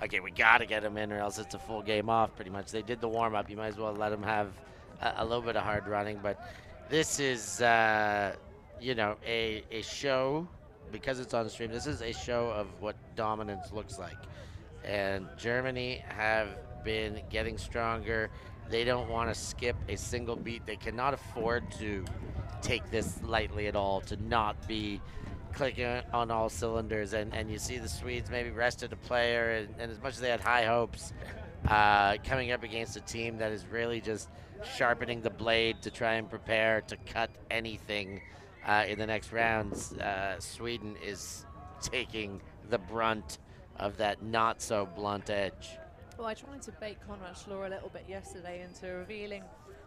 [SPEAKER 3] okay, we got to get them in or else it's a full game off pretty much. They did the warm-up. You might as well let them have a little bit of hard running. But this is, you know, a show, because it's on the stream, this is a show of what dominance looks like. And Germany have been getting stronger. They don't want to skip a single beat. They cannot afford to take this lightly at all, to not be clicking on all cylinders. And you see the Swedes maybe rested a player, and as much as they had high hopes, coming up against a team that is really just sharpening the blade to try and prepare to cut anything in the next rounds, Sweden is taking the brunt of that not so blunt edge.
[SPEAKER 2] Well, I tried to bait Konrad Schlor a little bit yesterday into revealing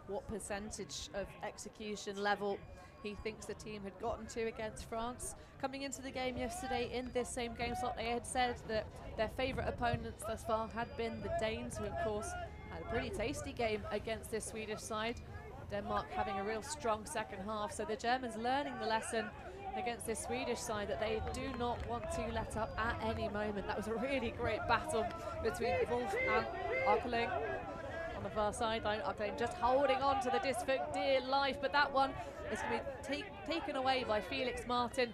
[SPEAKER 2] what percentage of execution level he thinks the team had gotten to against France. Coming into the game yesterday in this same game slot, they had said that their favourite opponents thus far had been the Danes, who of course had a pretty tasty game against this Swedish side. Denmark having a real strong second half, so the Germans learning the lesson against this Swedish side that they do not want to let up at any moment. That was a really great battle between Wolf and Arkeling on the far sideline. Arkeling just holding on to the disc for dear life, but that one is going to be taken away by Felix Martin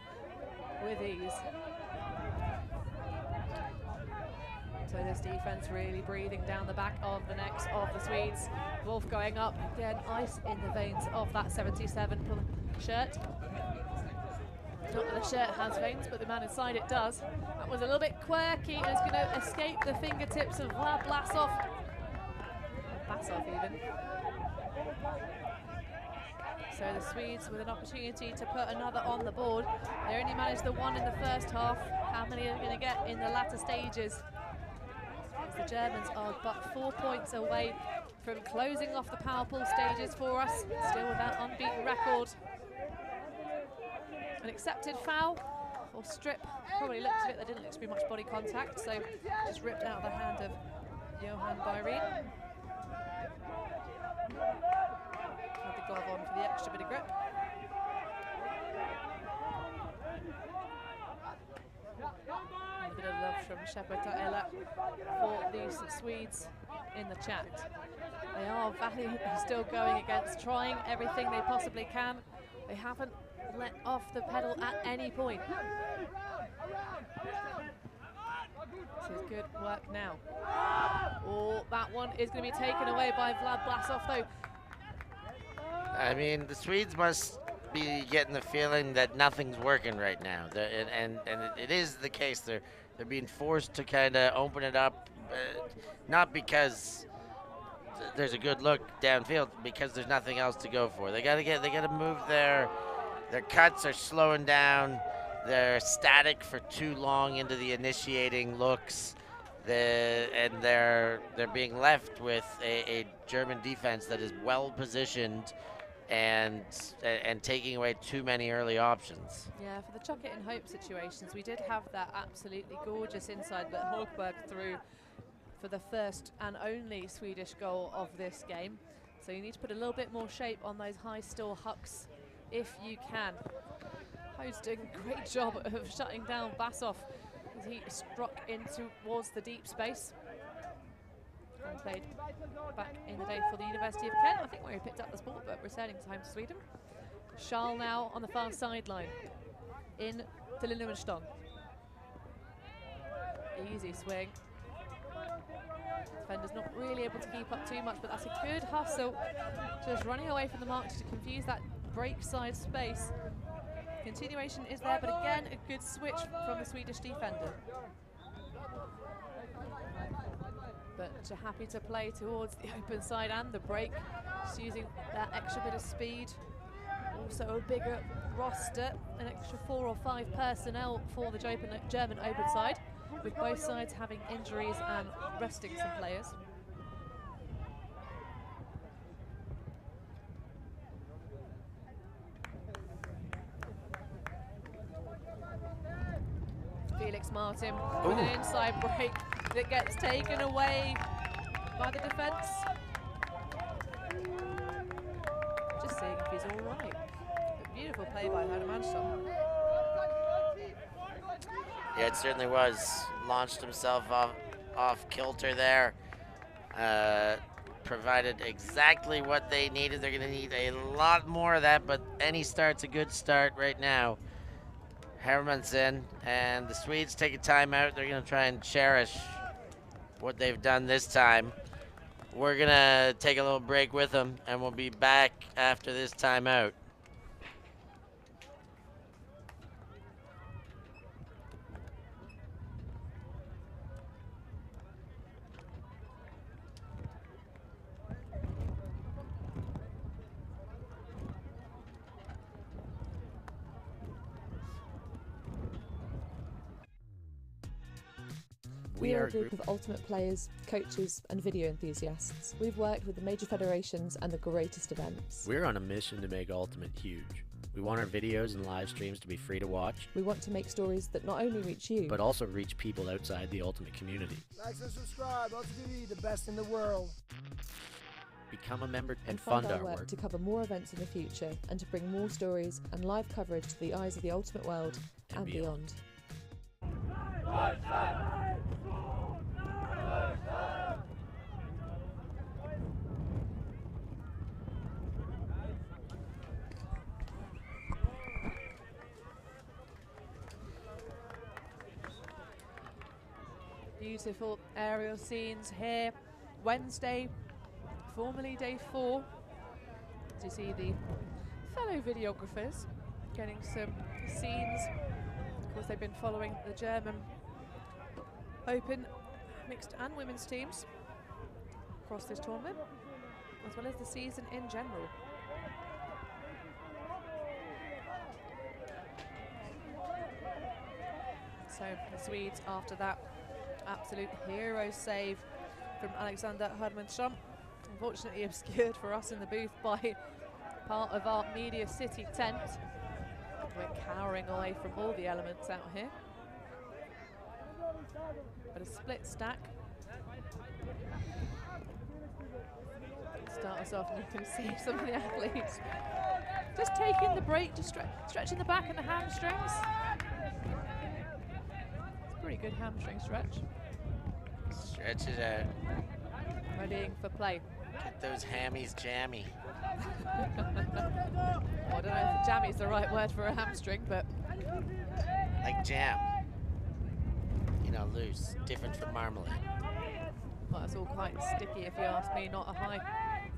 [SPEAKER 2] with ease. So this defense really breathing down the back of the necks of the Swedes. Wolf going up, again, ice in the veins of that 77 shirt. Not that the shirt has veins, but the man inside it does. That was a little bit quirky, and it's going to escape the fingertips of Vlad Blasov. Basov even. So the Swedes with an opportunity to put another on the board. They only managed the one in the first half. How many are they going to get in the latter stages? As the Germans are but 4 points away from closing off the power pool stages for us, still with that unbeaten record. An accepted foul or strip, probably looked at it, there didn't look to be much body contact, so just ripped out of the hand of Johan Byreen. Had the glove on for the extra bit of grip. A bit of love from Shepard Taela for these Swedes in the chat. They are valiantly still going against, trying everything they possibly can. They haven't let off the pedal at any point. This is good work now. Oh, that one is going to be taken away by Vlad Blasov, though.
[SPEAKER 3] I mean, the Swedes must be getting the feeling that nothing's working right now, and it is the case. They're being forced to kind of open it up, not because there's a good look downfield, because there's nothing else to go for. They gotta move their cuts are slowing down. They're static for too long into the initiating looks. And they're being left with a German defense that is well positioned and taking away too many early options.
[SPEAKER 2] Yeah, for the chuck it and hope situations, we did have that absolutely gorgeous inside that Hogberg threw for the first and only Swedish goal of this game. So you need to put a little bit more shape on those high still hucks if you can. Ho's doing a great job of shutting down Basov as he struck in towards the deep space. And played back in the day for the University of Kent, I think, where he picked up the sport, but returning home to Sweden. Charles now on the far sideline in to Lillemanstone. Easy swing. Defender's not really able to keep up too much, but that's a good hustle. Just running away from the mark to confuse that break side space. Continuation is there, but again, a good switch from the Swedish defender. But happy to play towards the open side and the break, just using that extra bit of speed. Also a bigger roster, an extra 4 or 5 personnel for the German open side, with both sides having injuries and resting some players. Felix Martin with an inside break that gets taken away by the defence. Just seeing if he's all right. A beautiful play by Hermansson.
[SPEAKER 3] Yeah, it certainly was. Launched himself off kilter there. Provided exactly what they needed. They're going to need a lot more of that, but any start's a good start right now. Hermansson and the Swedes take a timeout. They're going to try and cherish what they've done this time. We're going to take a little break with them, and we'll be back after this timeout.
[SPEAKER 2] We are a group of ultimate players, coaches and video enthusiasts. We've worked with the major federations and the greatest events.
[SPEAKER 6] We're on a mission to make Ultimate huge. We want our videos and live streams to be free to watch.
[SPEAKER 2] We want to make stories that not only reach you,
[SPEAKER 6] but also reach people outside the Ultimate community.
[SPEAKER 7] Like and subscribe, ULTI.TV, the best in the world.
[SPEAKER 6] Become a member and
[SPEAKER 2] fund
[SPEAKER 6] fund
[SPEAKER 2] our work to cover more events in the future and to bring more stories and live coverage to the eyes of the Ultimate world and beyond. Beautiful aerial scenes here. Wednesday, formerly day 4. As you see the fellow videographers getting some scenes. Of course, they've been following the German Open mixed and women's teams across this tournament, as well as the season in general. So the Swedes, after that absolute hero save from Alexander Hermansson, unfortunately obscured for us in the booth by part of our Media City tent. We're cowering away from all the elements out here. But a split stack. Start us off, and you can see some of the athletes just taking the break, just stretching the back and the hamstrings. It's a pretty good hamstring stretch.
[SPEAKER 3] Stretch it out.
[SPEAKER 2] Readying for play.
[SPEAKER 3] Get those hammies jammy.
[SPEAKER 2] Well, I don't know if jammy is the right word for a hamstring, but
[SPEAKER 3] Like jam. You know, loose. Different from marmalade.
[SPEAKER 2] well, it's all quite sticky if you ask me, not a high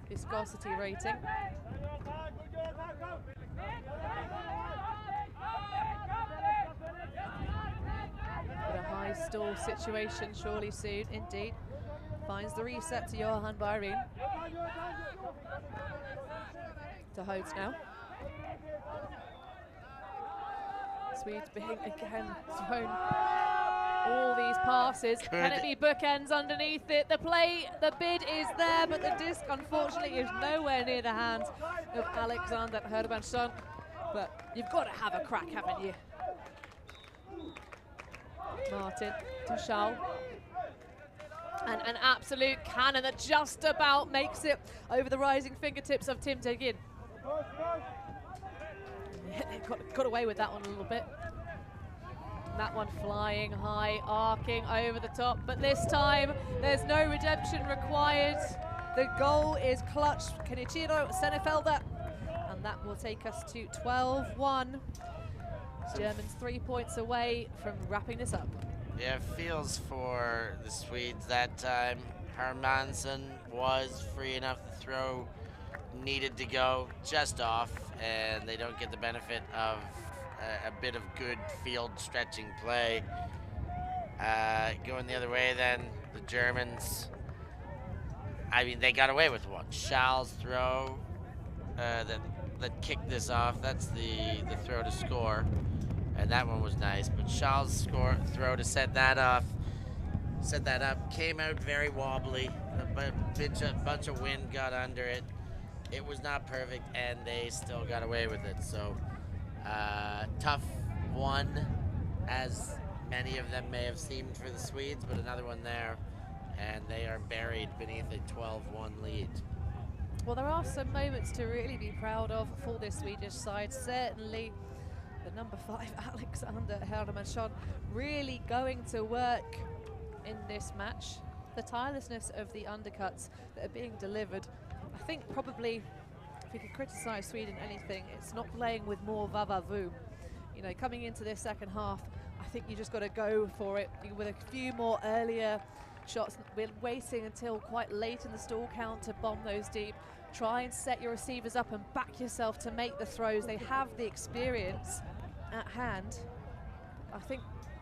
[SPEAKER 2] viscosity rating. But a high stall situation surely soon, indeed. Finds the reset to Johan Byreen. To Hodes now. Swedes being again thrown all these passes. Can it be bookends underneath it? The play, the bid is there, but the disc unfortunately is nowhere near the hands of Alexander Hermansson. But you've got to have a crack, haven't you? Martin to Charles. And an absolute cannon that just about makes it over the rising fingertips of Tim Tegin. They got away with that one a little bit. That one flying high, arcing over the top, but this time there's no redemption required. The goal is clutch, Kenichiro Senefelder, and that will take us to 12-1. Germans 3 points away from wrapping this up.
[SPEAKER 3] Yeah, it feels for the Swedes that time. Hermansson was free enough to throw, needed to go just off, and they don't get the benefit of a bit of good field stretching play. Going the other way then, the Germans, I mean, they got away with one. Charles' throw that kicked this off, that's the throw to score. And that one was nice, but Charles' throw to set that up, came out very wobbly. A bunch of wind got under it. It was not perfect, and they still got away with it. So tough one, as many of them may have seemed for the Swedes, but another one there, and they are buried beneath a 12-1 lead.
[SPEAKER 2] Well, there are some moments to really be proud of for this Swedish side. Certainly the number 5, Alexander Hermansson, really going to work in this match. The tirelessness of the undercuts that are being delivered. I think probably, if we could criticise Sweden anything, it's not playing with more va-va-voom. You know, coming into this second half, I think you just got to go for it with a few more earlier shots. We're waiting until quite late in the stall count to bomb those deep. Try and set your receivers up and back yourself to make the throws. They have the experience at hand. I think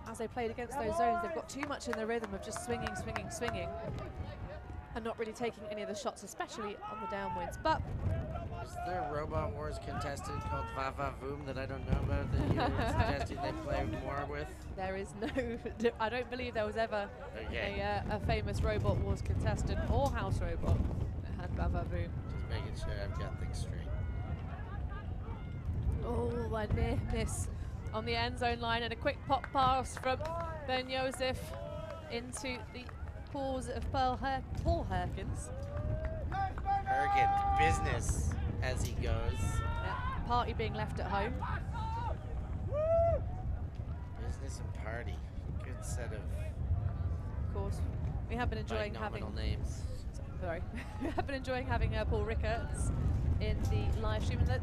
[SPEAKER 2] as they played against those zones, they've got too much in the rhythm of just swinging, swinging, swinging, and not really taking any of the shots, especially on the downwinds. But
[SPEAKER 3] is there a Robot Wars contestant called Va-Va-Voom that I don't know about that you were suggesting they play more with?
[SPEAKER 2] there is no, I don't believe there was ever
[SPEAKER 3] Okay.
[SPEAKER 2] a famous Robot Wars contestant or house robot that had Va-Va-Voom.
[SPEAKER 3] Just making sure I've got things straight.
[SPEAKER 2] Oh, a near miss on the end zone line, and a quick pop pass from Ben Josef into the paws of Paul Herkins.
[SPEAKER 3] Herkin, business as he goes.
[SPEAKER 2] Yeah, party being left at home.
[SPEAKER 3] Business and party. Good set of
[SPEAKER 2] Of course, we have been enjoying having
[SPEAKER 3] nominal names.
[SPEAKER 2] Sorry, we have been enjoying having Paul Rickards in the live stream, and that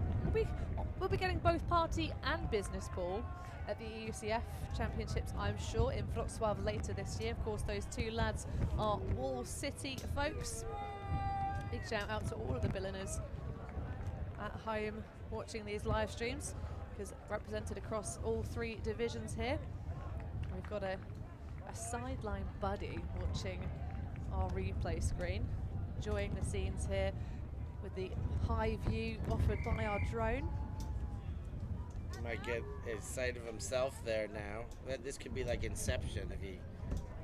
[SPEAKER 2] we'll be getting both party and business Paul at the EUCF Championships, I'm sure, in Wrocław later this year. Of course, those two lads are Wall City folks. Big shout out to all of the Billiners at home watching these live streams. because represented across all 3 divisions here. We've got a sideline buddy watching our replay screen, enjoying the scenes here with the high view offered by our drone.
[SPEAKER 3] He might get a sight of himself there now. This could be like Inception if he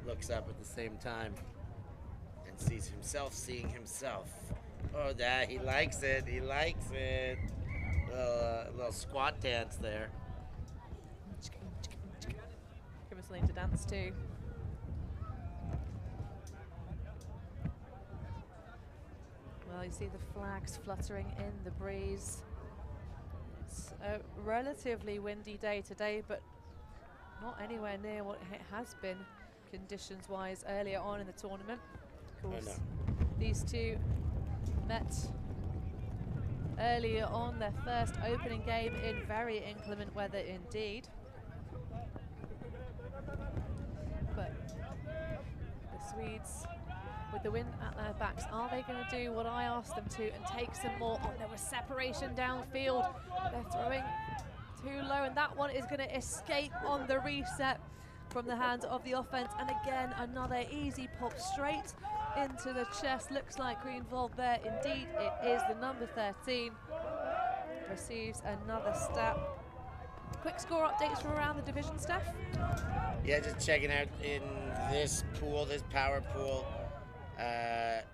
[SPEAKER 3] looks up at the same time and sees himself seeing himself. Oh, that he likes it. He likes it. Little squat dance there.
[SPEAKER 2] Give us something to dance to. Well, you see the flags fluttering in the breeze. It's a relatively windy day today, but not anywhere near what it has been conditions-wise earlier on in the tournament. Of course, these two met earlier on their first opening game in very inclement weather indeed. But the Swedes, with the wind at their backs, are they going to do what I asked them to and take some more? Oh, there was separation downfield. They're throwing too low, and that one is going to escape on the reset from the hands of the offense. And again, another easy pop straight into the chest. Looks like Greenwald there. Indeed, it is the number 13. Receives another stat. Quick score updates from around the division, Steph.
[SPEAKER 3] Yeah, just checking out in this pool, this power pool,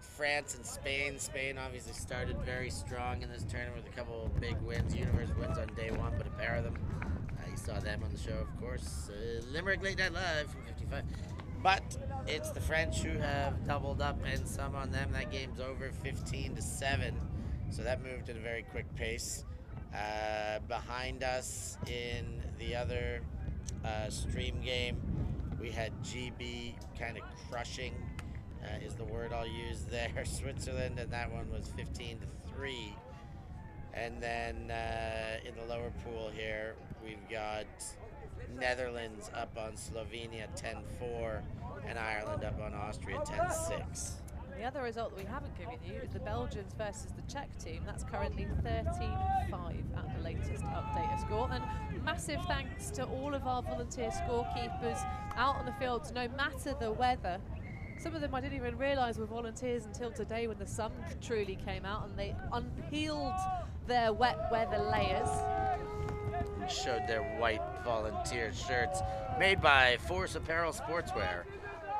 [SPEAKER 3] France and Spain. Spain obviously started very strong in this tournament with a couple of big wins. Universe wins on day 1, but a pair of them. You saw them on the show, of course. Limerick Late Night Live from 55. But it's the French who have doubled up and some on them. That game's over 15-7. So that moved at a very quick pace. Behind us in the other stream game, we had GB kind of crushing, is the word I'll use there, Switzerland, and that one was 15-3. And then in the lower pool here, we've got Netherlands up on Slovenia 10-4, and Ireland up on Austria 10-6.
[SPEAKER 2] The other result that we haven't given you is the Belgians versus the Czech team. That's currently 13-5 at the latest updated score. And massive thanks to all of our volunteer scorekeepers out on the fields, no matter the weather. Some of them I didn't even realise were volunteers until today when the sun truly came out and they unpeeled their wet weather layers.
[SPEAKER 3] And showed their white volunteer shirts made by Force Apparel Sportswear.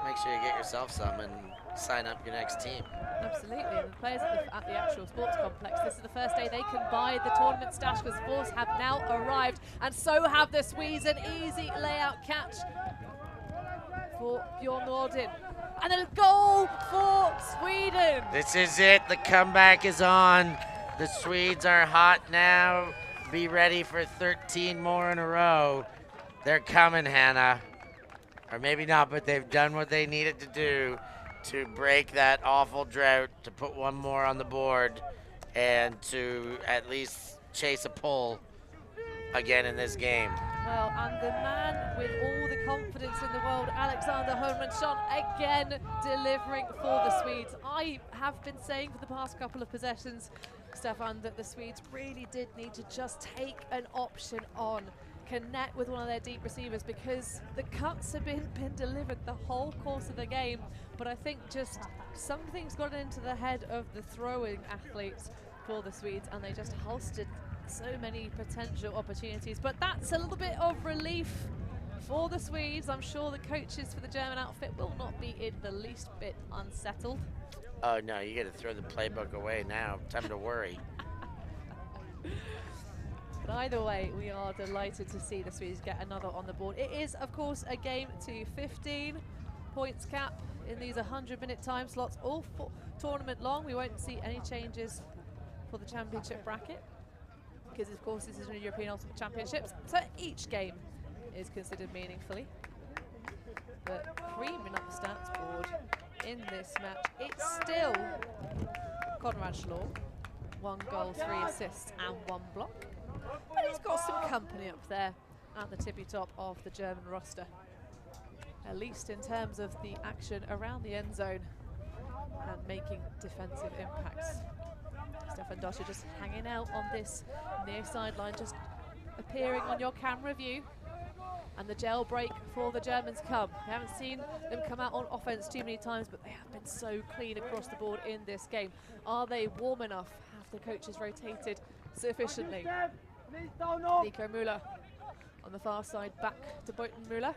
[SPEAKER 3] Make sure you get yourself some and sign up your next team.
[SPEAKER 2] Absolutely, and the players at the actual sports complex, this is the first day they can buy the tournament stash because Force have now arrived, and so have the Swedes. An easy layout catch for Bjorn Nordin. And a goal for Sweden.
[SPEAKER 3] This is it. The comeback is on. The Swedes are hot now. Be ready for 13 more in a row. They're coming, Hannah. Or maybe not, but they've done what they needed to do to break that awful drought, to put one more on the board, and to at least chase a pull again in this game.
[SPEAKER 2] Well, and the man with all the confidence in the world, Alexander Holmensson, again delivering for the Swedes. I have been saying for the past couple of possessions, Stefan, that the Swedes really did need to just take an option on, connect with one of their deep receivers, because the cuts have been delivered the whole course of the game. But I think just something's got into the head of the throwing athletes for the Swedes, and they just halted so many potential opportunities. But that's a little bit of relief for the Swedes. I'm sure the coaches for the German outfit will not be in the least bit unsettled.
[SPEAKER 3] Oh no, you got to throw the playbook away now. Time to worry.
[SPEAKER 2] But either way, we are delighted to see the Swedes get another on the board. It is, of course, a game to 15 points cap in these 100-minute time slots, all tournament long. We won't see any changes for the championship bracket, because of course this is a European Ultimate Championships, so each game is considered meaningfully. But creaming up the stats board in this match, it's still Conrad Schlor, 1 goal, 3 assists and 1 block. But he's got some company up there at the tippy top of the German roster, at least in terms of the action around the end zone and making defensive impacts. Stefan Doscher just hanging out on this near sideline, just appearing on your camera view. And the jailbreak for the Germans come. We haven't seen them come out on offense too many times, but they have been so clean across the board in this game. Are they warm enough? Have the coaches rotated sufficiently? Nico Müller on the far side, back to Boyton Müller.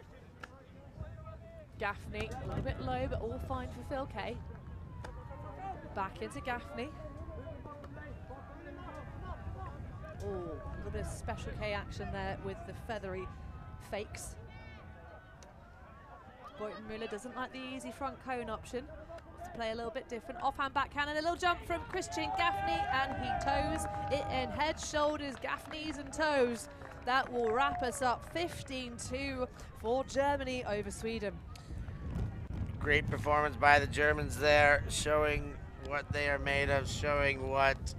[SPEAKER 2] Gaffney, a little bit low, but all fine for Phil Kay. Back into Gaffney. Oh, a little bit of special K action there with the feathery fakes. Boyton Müller doesn't like the easy front cone option. Wants to play a little bit different. Offhand backhand and a little jump from Christian Gaffney, and he toes it in. Head, shoulders, Gaffneys and toes. That will wrap us up 15-2 for Germany over Sweden.
[SPEAKER 3] Great performance by the Germans there, showing what they are made of, showing what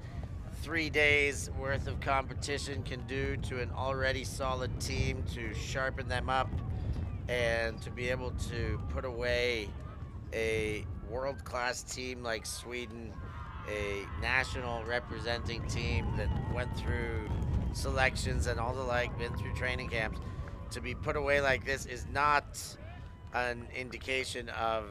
[SPEAKER 3] 3 days worth of competition can do to an already solid team, to sharpen them up and to be able to put away a world-class team like Sweden, a national representing team that went through selections and all the like, been through training camps. To be put away like this is not an indication of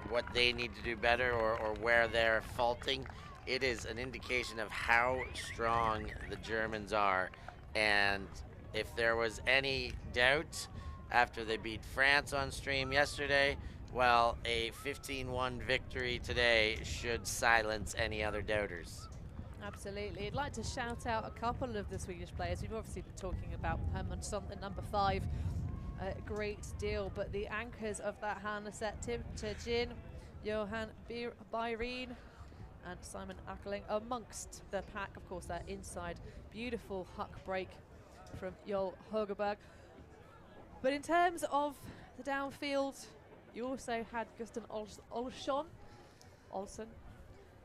[SPEAKER 3] what they need to do better or where they're faulting. It is an indication of how strong the Germans are. And if there was any doubt after they beat France on stream yesterday, well, a 15-1 victory today should silence any other doubters.
[SPEAKER 2] Absolutely. I'd like to shout out a couple of the Swedish players. We've obviously been talking about Hermansson at number 5 a great deal, but the anchors of that Hanna set, Tim Tjin, Johan Byreen and Simon Ackling amongst the pack. Of course, that inside beautiful huck break from Joel Högerberg. But in terms of the downfield, you also had Gusten Olsson,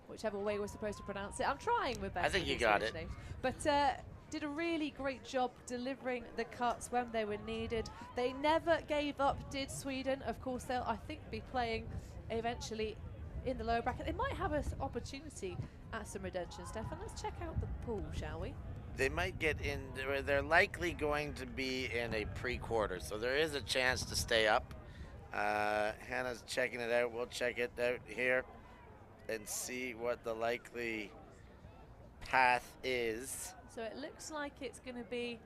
[SPEAKER 2] whichever way we're supposed to pronounce it. I'm trying with that.
[SPEAKER 3] I think you got it.
[SPEAKER 2] Names. But did a really great job delivering the cuts when they were needed. They never gave up, did Sweden. Of course, they'll, I think, be playing eventually in the lower bracket. They might have an opportunity at some redemption, Stefan. Let's check out the pool, shall we?
[SPEAKER 3] They might get in, they're likely going to be in a pre-quarter, so there is a chance to stay up. Hannah's checking it out. We'll check it out here and see what the likely path is.
[SPEAKER 2] So it looks like it's going to be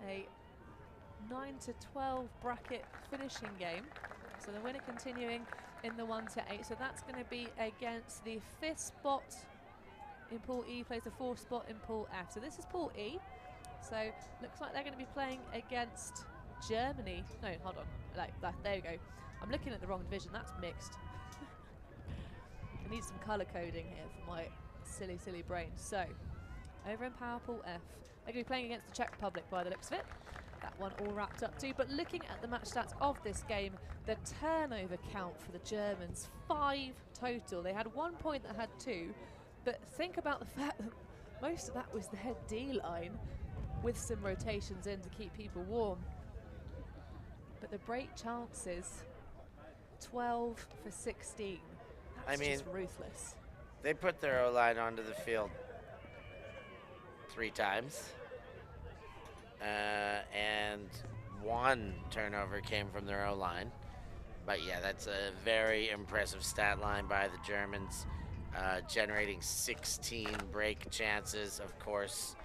[SPEAKER 2] a 9 to 12 bracket finishing game. So the winner continuing in the 1 to 8. So that's going to be against the 5th spot in Pool E, plays the 4th spot in Pool F. So this is Pool E. So looks like they're going to be playing against Germany. No, hold on. Like that. There you go. I'm looking at the wrong division. That's mixed. I need some colour coding here for my silly brain. So over in Power Pool F, they're going to be playing against the Czech Republic by the looks of it. That one all wrapped up too. But looking at the match stats of this game, the turnover count for the Germans, 5 total. They had 1 point that had 2. But think about the fact that most of that was their D-line with some rotations in to keep people warm. But the break chances, 12 for 16. That's just ruthless.
[SPEAKER 3] They put their O-line onto the field 3 times. And 1 turnover came from their O-line. But yeah, that's a very impressive stat line by the Germans. Generating 16 break chances, of course,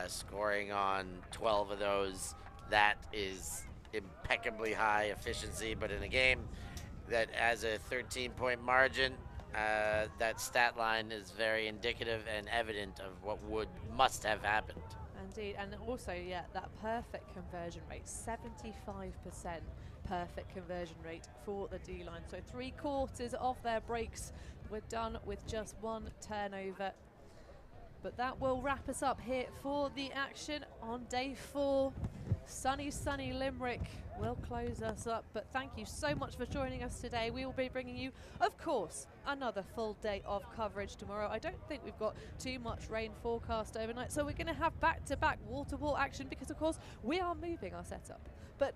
[SPEAKER 3] scoring on 12 of those. That is impeccably high efficiency, but in a game that has a 13-point margin, that stat line is very indicative and evident of what must have happened.
[SPEAKER 2] Indeed, and also, yeah, that perfect conversion rate, 75% perfect conversion rate for the D-line. So 3/4 of their breaks were done with just 1 turnover. But that will wrap us up here for the action on day 4. Sunny Limerick will close us up. But thank you so much for joining us today. We will be bringing you, of course, another full day of coverage tomorrow. I don't think we've got too much rain forecast overnight, so we're going to have back-to-back wall-to-wall action because, of course, we are moving our setup. But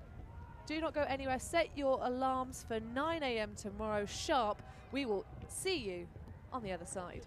[SPEAKER 2] do not go anywhere. Set your alarms for 9 AM tomorrow sharp. We will see you on the other side.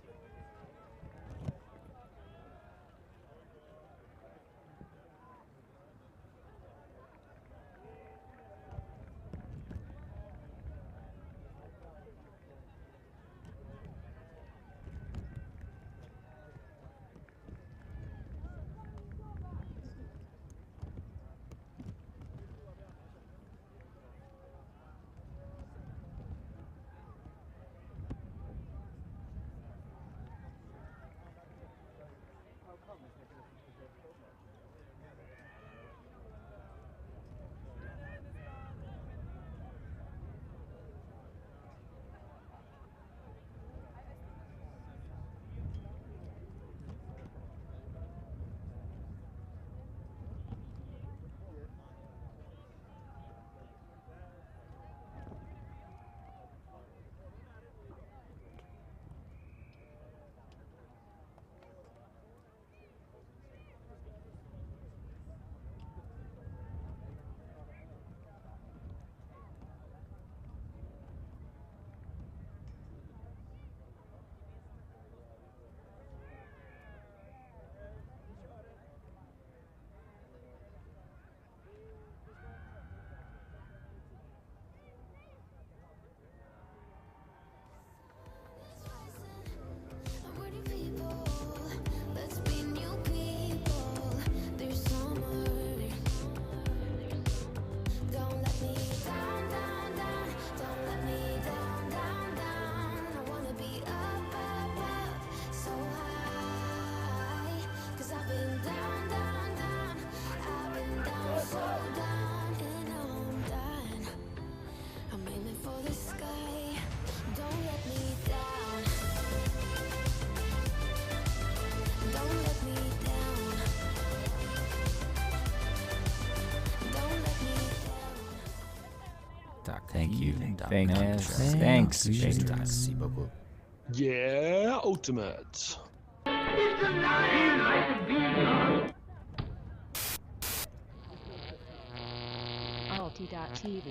[SPEAKER 8] Thanks.
[SPEAKER 6] Merci beaucoup.
[SPEAKER 9] Yeah, Ultimate.
[SPEAKER 10] ULTI.TV.